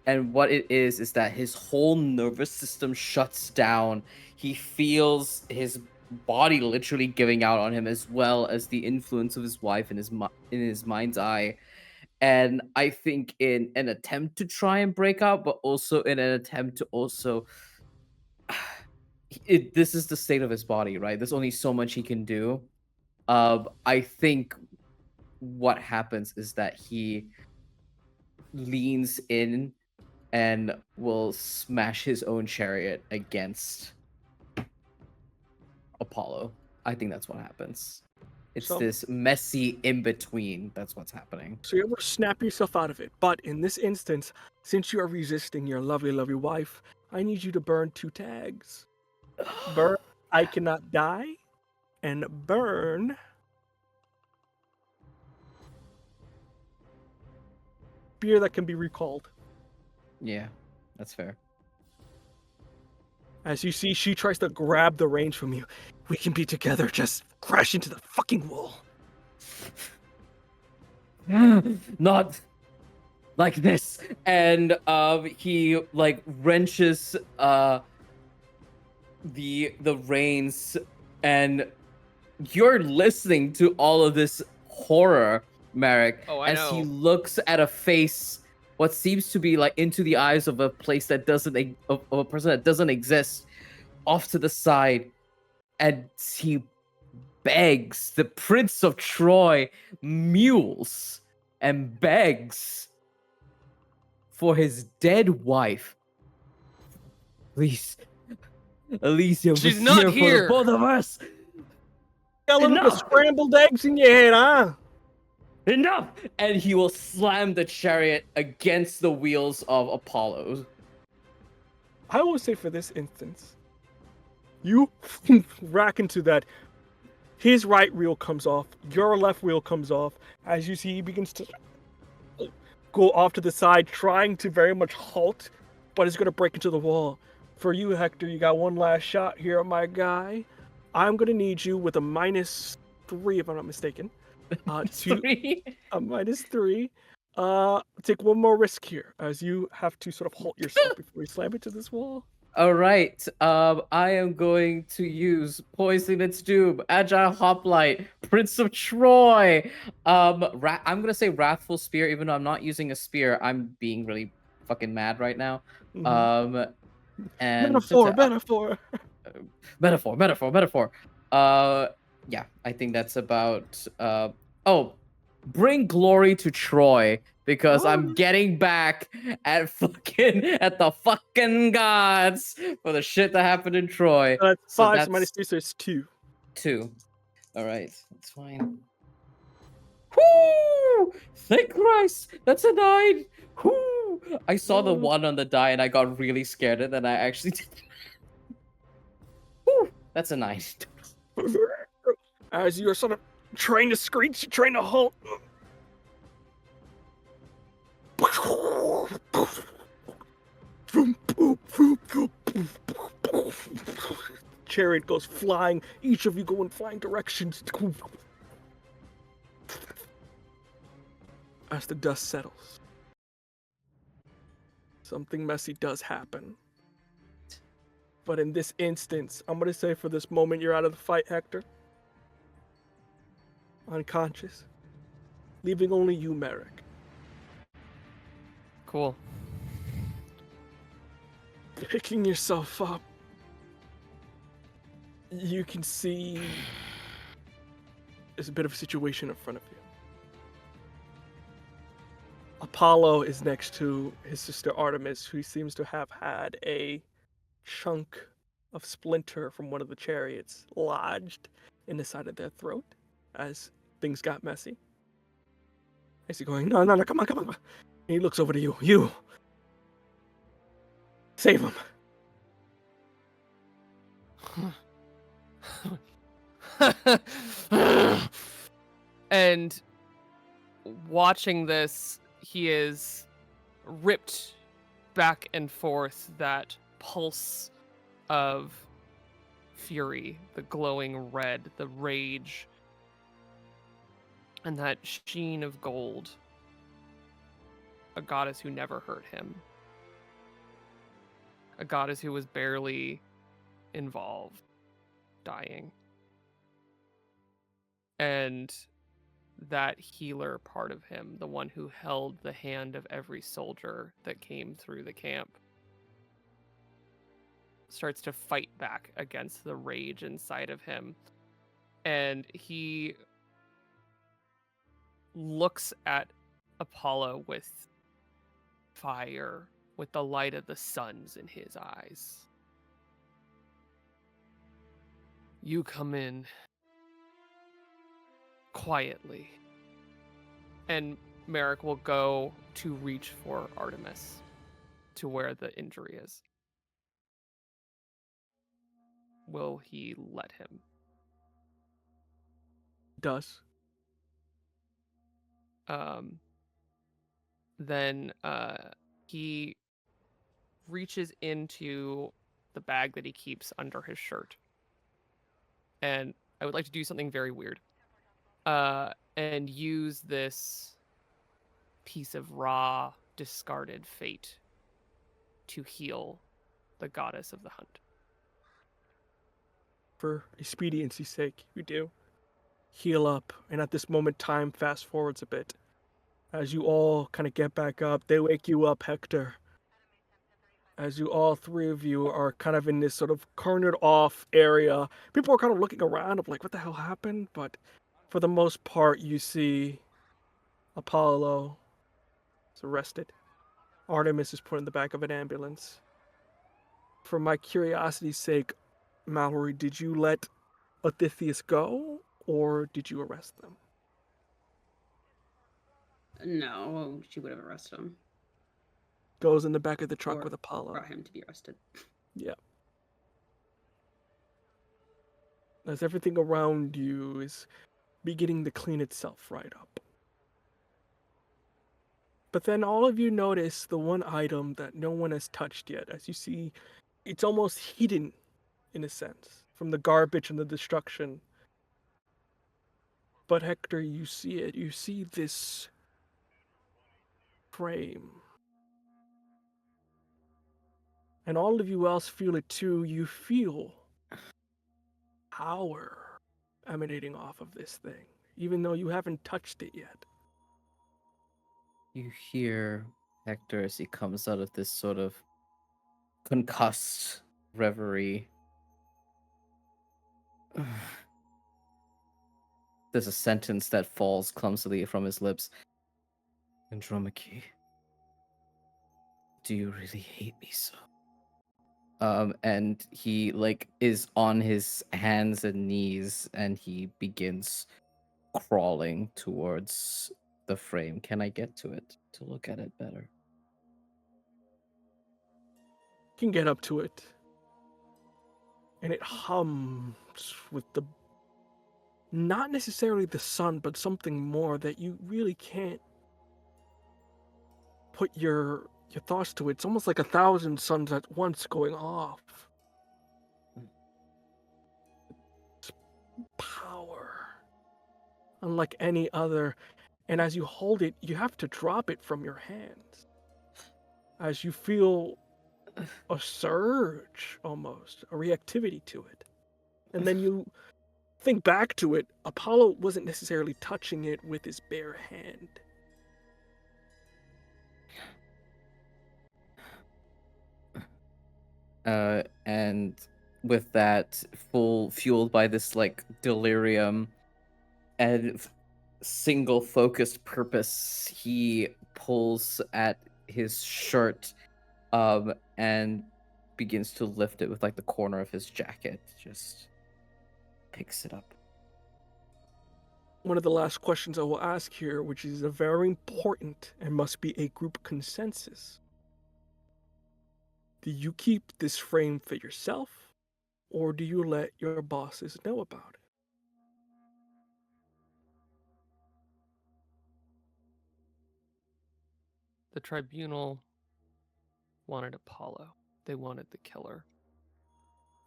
And what it is that his whole nervous system shuts down. He feels his body literally giving out on him, as well as the influence of his wife in his mind's eye. And I think in an attempt to try and break out, but also in an attempt to also this is the state of his body, right? There's only so much he can do. I think what happens is that he leans in and will smash his own chariot against Apollo. I think that's what happens. It's So- this messy in between. That's what's happening. So you're able to snap yourself out of it. But in this instance, since you are resisting your lovely, lovely wife, I need you to burn 2 tags. Burn I cannot die, and burn beer that can be recalled. Yeah, that's fair. As you see, she tries to grab the reins from you. We can be together, just crash into the fucking wall. Not like this. And he like wrenches the reins, and you're listening to all of this horror, Merrick, Oh, I as he know. looks at a face, what seems to be like into the eyes of a place that doesn't of a person that doesn't exist, off to the side, and he begs the Prince of Troy, mules and begs for his dead wife. Please, Elysium, She's was not for the here. both of us. Got a little bit of Enough! scrambled eggs in your head, huh? Enough! And he will slam the chariot against the wheels of Apollo. I will say for this instance, you rack into that. His right wheel comes off, your left wheel comes off. As you see, he begins to go off to the side, trying to very much halt, but is going to break into the wall. For you, Hector, you got one last shot here, my guy. I'm going to need you with a -3, if I'm not mistaken. To Three. a -3. Take one more risk here, as you have to sort of halt yourself before you slam into this wall. All right. I am going to use Poison Its Doom, Agile Hoplite, Prince of Troy. I'm gonna say Wrathful Spear, even though I'm not using a spear. I'm being really fucking mad right now. Mhm. And Metaphor, metaphor. metaphor. Yeah, I think that's about. Bring glory to Troy, because I'm getting back at the fucking gods for the shit that happened in Troy. That's So 5, so that's -2, so it's 2. 2. All right, that's fine. Whoo! Thank Christ, that's a 9. Whoo! I saw the 1 on the die and I got really scared, and then I actually did. Whoo! That's a 9. As you're sort of trying to screech, trying to halt. Chariot goes flying, each of you go in flying directions. As the dust settles, something messy does happen. But in this instance, I'm going to say for this moment, you're out of the fight, Hector. Unconscious. Leaving only you, Merrick. Cool. Picking yourself up. You can see there's a bit of a situation in front of you. Apollo is next to his sister Artemis, who seems to have had a chunk of splinter from one of the chariots lodged in the side of their throat as things got messy. As he's going, no, come on. And he looks over to you. You! Save him! And watching this, he is ripped back and forth, that pulse of fury, the glowing red, the rage, and that sheen of gold. A goddess who never hurt him. A goddess who was barely involved, dying. And that healer part of him, the one who held the hand of every soldier that came through the camp, starts to fight back against the rage inside of him. And he looks at Apollo with fire with the light of the suns in his eyes. You come in quietly, and Merrick will go to reach for Artemis to where the injury is. Will he let him? Does. Then he reaches into the bag that he keeps under his shirt. And I would like to do something very weird. And use this piece of raw, discarded fate to heal the goddess of the hunt. For expediency's sake, you do. Heal up, and at this moment, time fast forwards a bit. As you all kind of get back up, they wake you up, Hector. As you all three of you are kind of in this sort of cornered off area. People are kind of looking around of like, what the hell happened? But for the most part, you see Apollo is arrested. Artemis is put in the back of an ambulance. For my curiosity's sake, Mallory, did you let Odysseus go, or did you arrest them? No, she would have arrested him. Goes in the back of the truck Or with Apollo. brought him to be arrested. Yeah. As everything around you is beginning to clean itself right up. But then all of you notice the one item that no one has touched yet. As you see, it's almost hidden, in a sense, from the garbage and the destruction. But Hector, you see it. You see this frame. And all of you else feel it too. You feel power emanating off of this thing, even though you haven't touched it yet. You hear Hector as he comes out of this sort of concussed reverie. There's a sentence that falls clumsily from his lips. Andromache, do you really hate me so? And he is on his hands and knees and he begins crawling towards the frame. Can I get to it to look at it better? You can get up to it, and it hums with the, not necessarily the sun, but something more that you really can't put your thoughts to. It's almost like 1,000 suns at once going off. It's power, unlike any other. And as you hold it, you have to drop it from your hands. As you feel a surge, almost, a reactivity to it. And then you think back to it, Apollo wasn't necessarily touching it with his bare hand. And with that, fueled by this delirium and single focused purpose, he pulls at his shirt, and begins to lift it with the corner of his jacket. Just picks it up. One of the last questions I will ask here, which is a very important and must be a group consensus. Do you keep this frame for yourself, or do you let your bosses know about it? The tribunal wanted Apollo. They wanted the killer.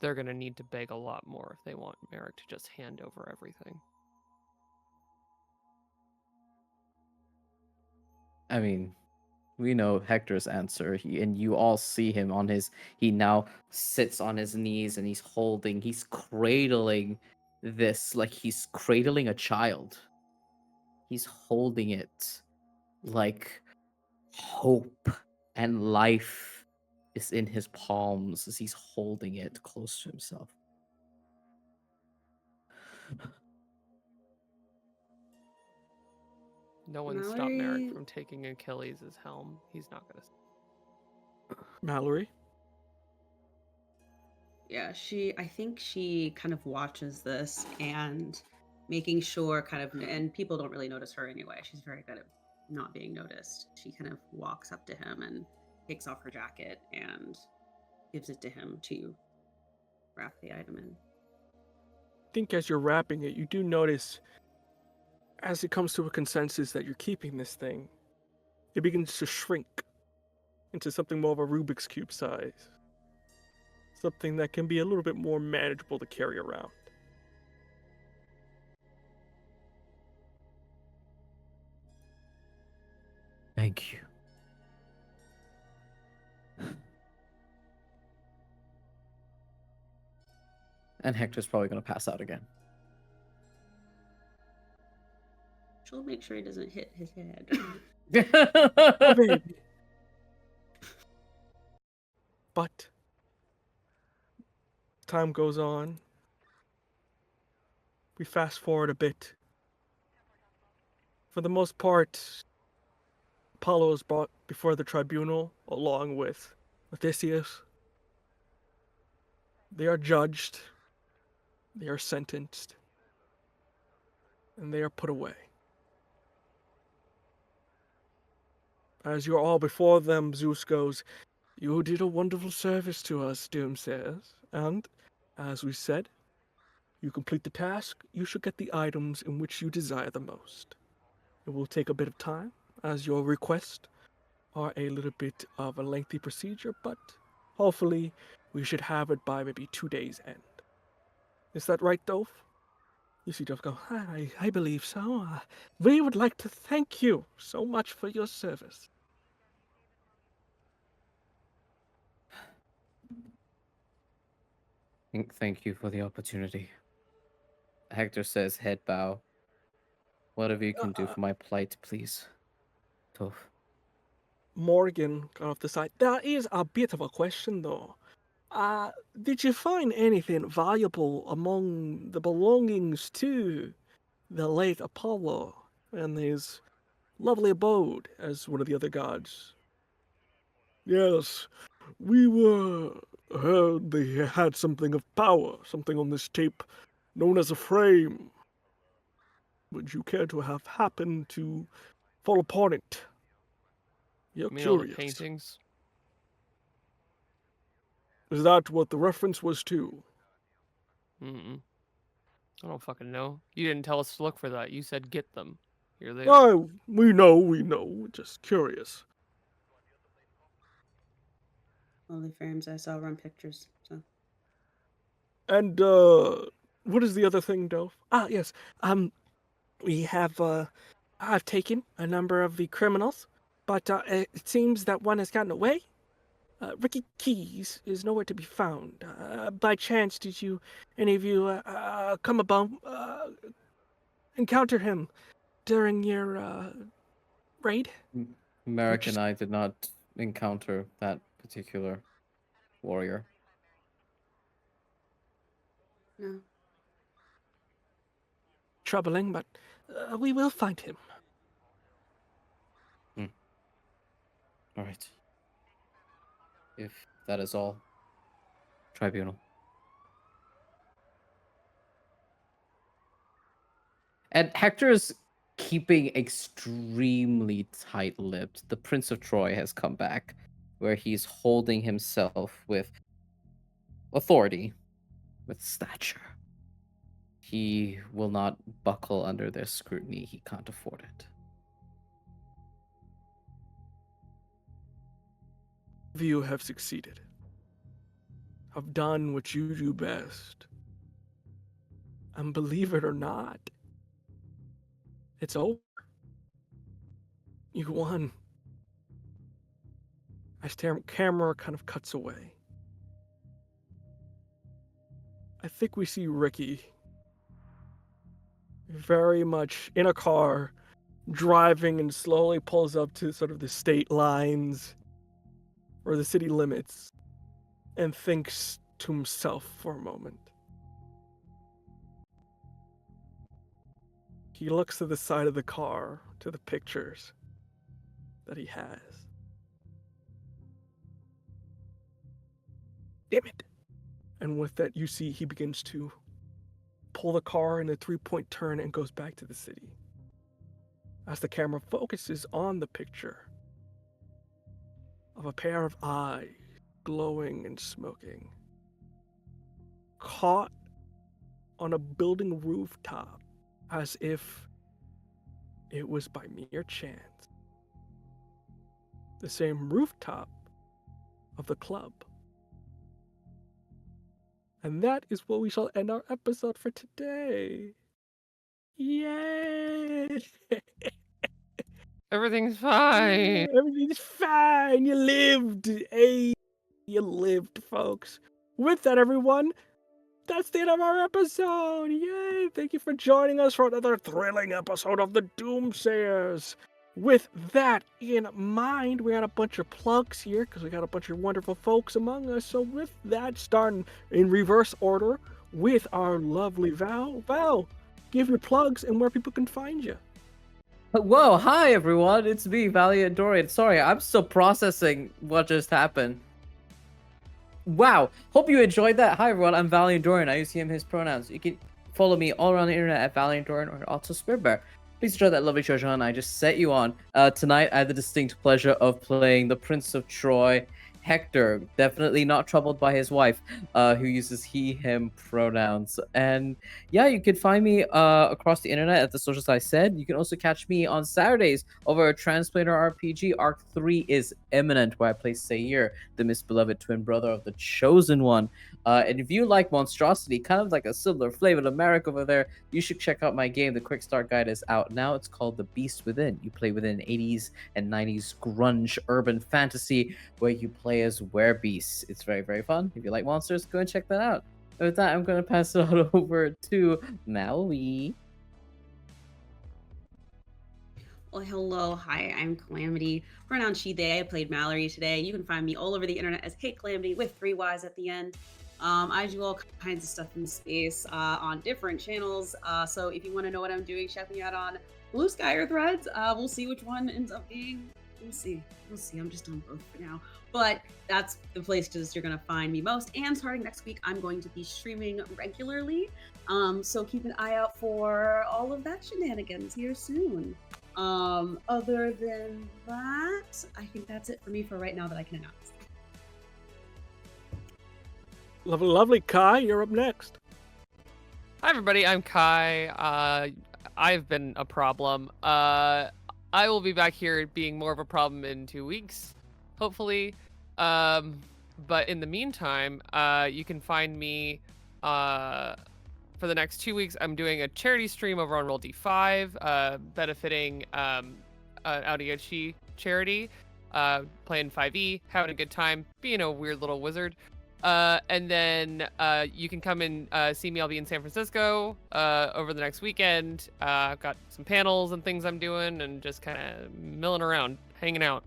They're going to need to beg a lot more if they want Merrick to just hand over everything. I mean, we know Hector's answer. And you all see him on his. He now sits on his knees and he's cradling this like he's cradling a child. He's holding it like hope and life is in his palms as he's holding it close to himself. No one stopped Merrick Mallory- from taking Achilles' helm. He's not going to. Mallory. Yeah, I think she kind of watches this and making sure and people don't really notice her anyway. She's very good at not being noticed. She kind of walks up to him and takes off her jacket and gives it to him to wrap the item in. I think as you're wrapping it, you do notice, as it comes to a consensus that you're keeping this thing, it begins to shrink into something more of a Rubik's Cube size. Something that can be a little bit more manageable to carry around. Thank you. And Hector's probably going to pass out again. She'll make sure he doesn't hit his head. Oh, baby. But time goes on. We fast forward a bit. For the most part, Apollo is brought before the tribunal along with Odysseus. They are judged, they are sentenced, and they are put away. As you're all before them, Zeus goes, "You did a wonderful service to us, Doomsayers, and, as we said, you complete the task, you should get the items in which you desire the most. It will take a bit of time, as your requests are a little bit of a lengthy procedure, but hopefully we should have it by maybe 2 days' end. Is that right, Dove?" You see Dove go, I believe so. We would like to thank you so much for your service. Thank you for the opportunity. Hector says, head bow. Whatever you can do for my plight, please. Toph. Morgan got off the side. That is a bit of a question, though. Did you find anything valuable among the belongings to the late Apollo and his lovely abode as one of the other gods? Yes, we heard they had something of power, something on this tape known as a frame. Would you care to have happened to fall upon it? You're You mean all the curious. paintings? Is that what the reference was to? Mm-mm. I don't fucking know. You didn't tell us to look for that. You said get them. Here they are. Oh, we know. Just curious. All the frames I saw were on pictures. So And, what is the other thing, Dove? Yes. We have, I've taken a number of the criminals, but, it seems that one has gotten away. Ricky Keys is nowhere to be found. By chance, did any of you, come upon, encounter him during your, raid? Merrick and I did not encounter that particular warrior. no. Troubling, but we will find him. All right. If that is all, Tribunal. And Hector is keeping extremely tight-lipped. The Prince of Troy has come back, where he's holding himself with authority, with stature. He will not buckle under their scrutiny. He can't afford it. You have succeeded. Have done what you do best. And believe it or not, it's over. You won. As camera kind of cuts away, I think we see Ricky very much in a car, driving and slowly pulls up to sort of the state lines or the city limits and thinks to himself for a moment. He looks to the side of the car, to the pictures that he has. Damn it. And with that, you see he begins to pull the car in a 3-point turn and goes back to the city. As the camera focuses on the picture of a pair of eyes glowing and smoking, caught on a building rooftop as if it was by mere chance. The same rooftop of the club. And that is where we shall end our episode for today. Yay! Everything's fine. Everything's fine. You lived. Hey, you lived, folks. With that, everyone, that's the end of our episode. Yay! Thank you for joining us for another thrilling episode of the Doomsayers. With that in mind, we got a bunch of plugs here because we got a bunch of wonderful folks among us. So with that, starting in reverse order with our lovely Val. Val, give your plugs and where people can find you. Whoa, hi everyone, it's me, Valiant Dorian. Sorry, I'm still processing what just happened. Wow, hope you enjoyed that. Hi everyone, I'm Valiant Dorian. I use him, his pronouns. You can follow me all around the internet at Valiant Dorian or also Spiritbear. Please enjoy that lovely treasure hunt I just set you on. Tonight, I had the distinct pleasure of playing the Prince of Troy, Hector. Definitely not troubled by his wife, who uses he, him pronouns. And yeah, you can find me across the internet at the socials I said. You can also catch me on Saturdays over at Transplanar RPG. Arc 3 is imminent, where I play Sayir, the misbeloved twin brother of the Chosen One. And if you like Monstrosity, kind of like a similar flavor to Merrick over there, you should check out my game. The Quick Start Guide is out now. It's called The Beast Within. You play within 80s and 90s grunge urban fantasy where you play as werebeasts. It's very, very fun. If you like monsters, go and check that out. With that, I'm going to pass it on over to Maui. Well, hello, hi, I'm Calamity. Pronoun she, they. I played Mallory today. You can find me all over the internet as Hey Calamity with 3 Ys at the end. I do all kinds of stuff in space on different channels. So if you want to know what I'm doing, check me out on Blue Sky or Threads. We'll see which one ends up being. We'll see. I'm just on both for now. But that's the places you're going to find me most. And starting next week, I'm going to be streaming regularly. So keep an eye out for all of that shenanigans here soon. Other than that, I think that's it for me for right now that I can announce. Lovely, lovely. Kai, you're up next. Hi everybody, I'm Kai. I've been a problem. I will be back here being more of a problem in 2 weeks, hopefully. But in the meantime, you can find me for the next 2 weeks. I'm doing a charity stream over on Roll D5, benefiting Ideation charity, playing 5e, having a good time, being a weird little wizard. And then you can come and see me. I'll be in San Francisco over the next weekend. I've got some panels and things I'm doing and just kind of milling around, hanging out.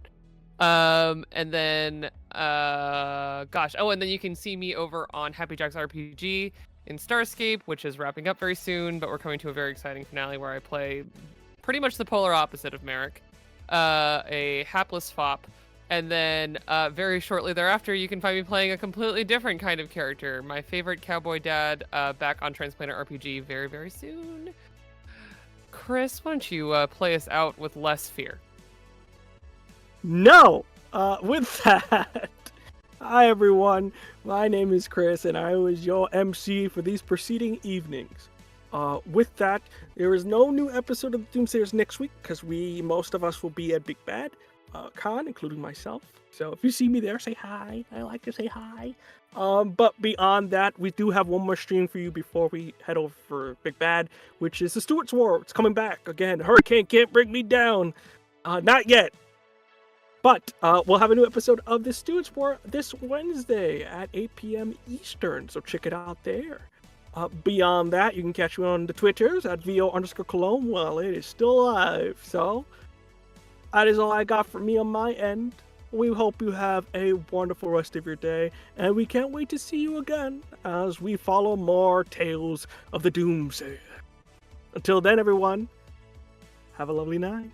And then, and then you can see me over on Happy Jack's RPG in Starscape, which is wrapping up very soon, but we're coming to a very exciting finale where I play pretty much the polar opposite of Merrick, a hapless fop. And then very shortly thereafter, you can find me playing a completely different kind of character. My favorite cowboy dad back on Transplanar RPG very, very soon. Chris, why don't you play us out with less fear? No! With that, hi everyone. My name is Chris, and I was your MC for these preceding evenings. With that, there is no new episode of Doomsayers next week, because most of us will be at Big Bad Con, including myself. So if you see me there, say hi. I like to say hi. But beyond that, we do have one more stream for you before we head over for Big Bad, which is the Stewart's War. It's coming back again. Hurricane can't bring me down. Not yet. But we'll have a new episode of the Stewart's War this Wednesday at 8 p.m. Eastern. So check it out there. Beyond that, you can catch me on the Twitters at VO_Cologne while it is still alive. So that is all I got for me on my end. We hope you have a wonderful rest of your day, and we can't wait to see you again as we follow more tales of the Doomsayer. Until then, everyone, have a lovely night.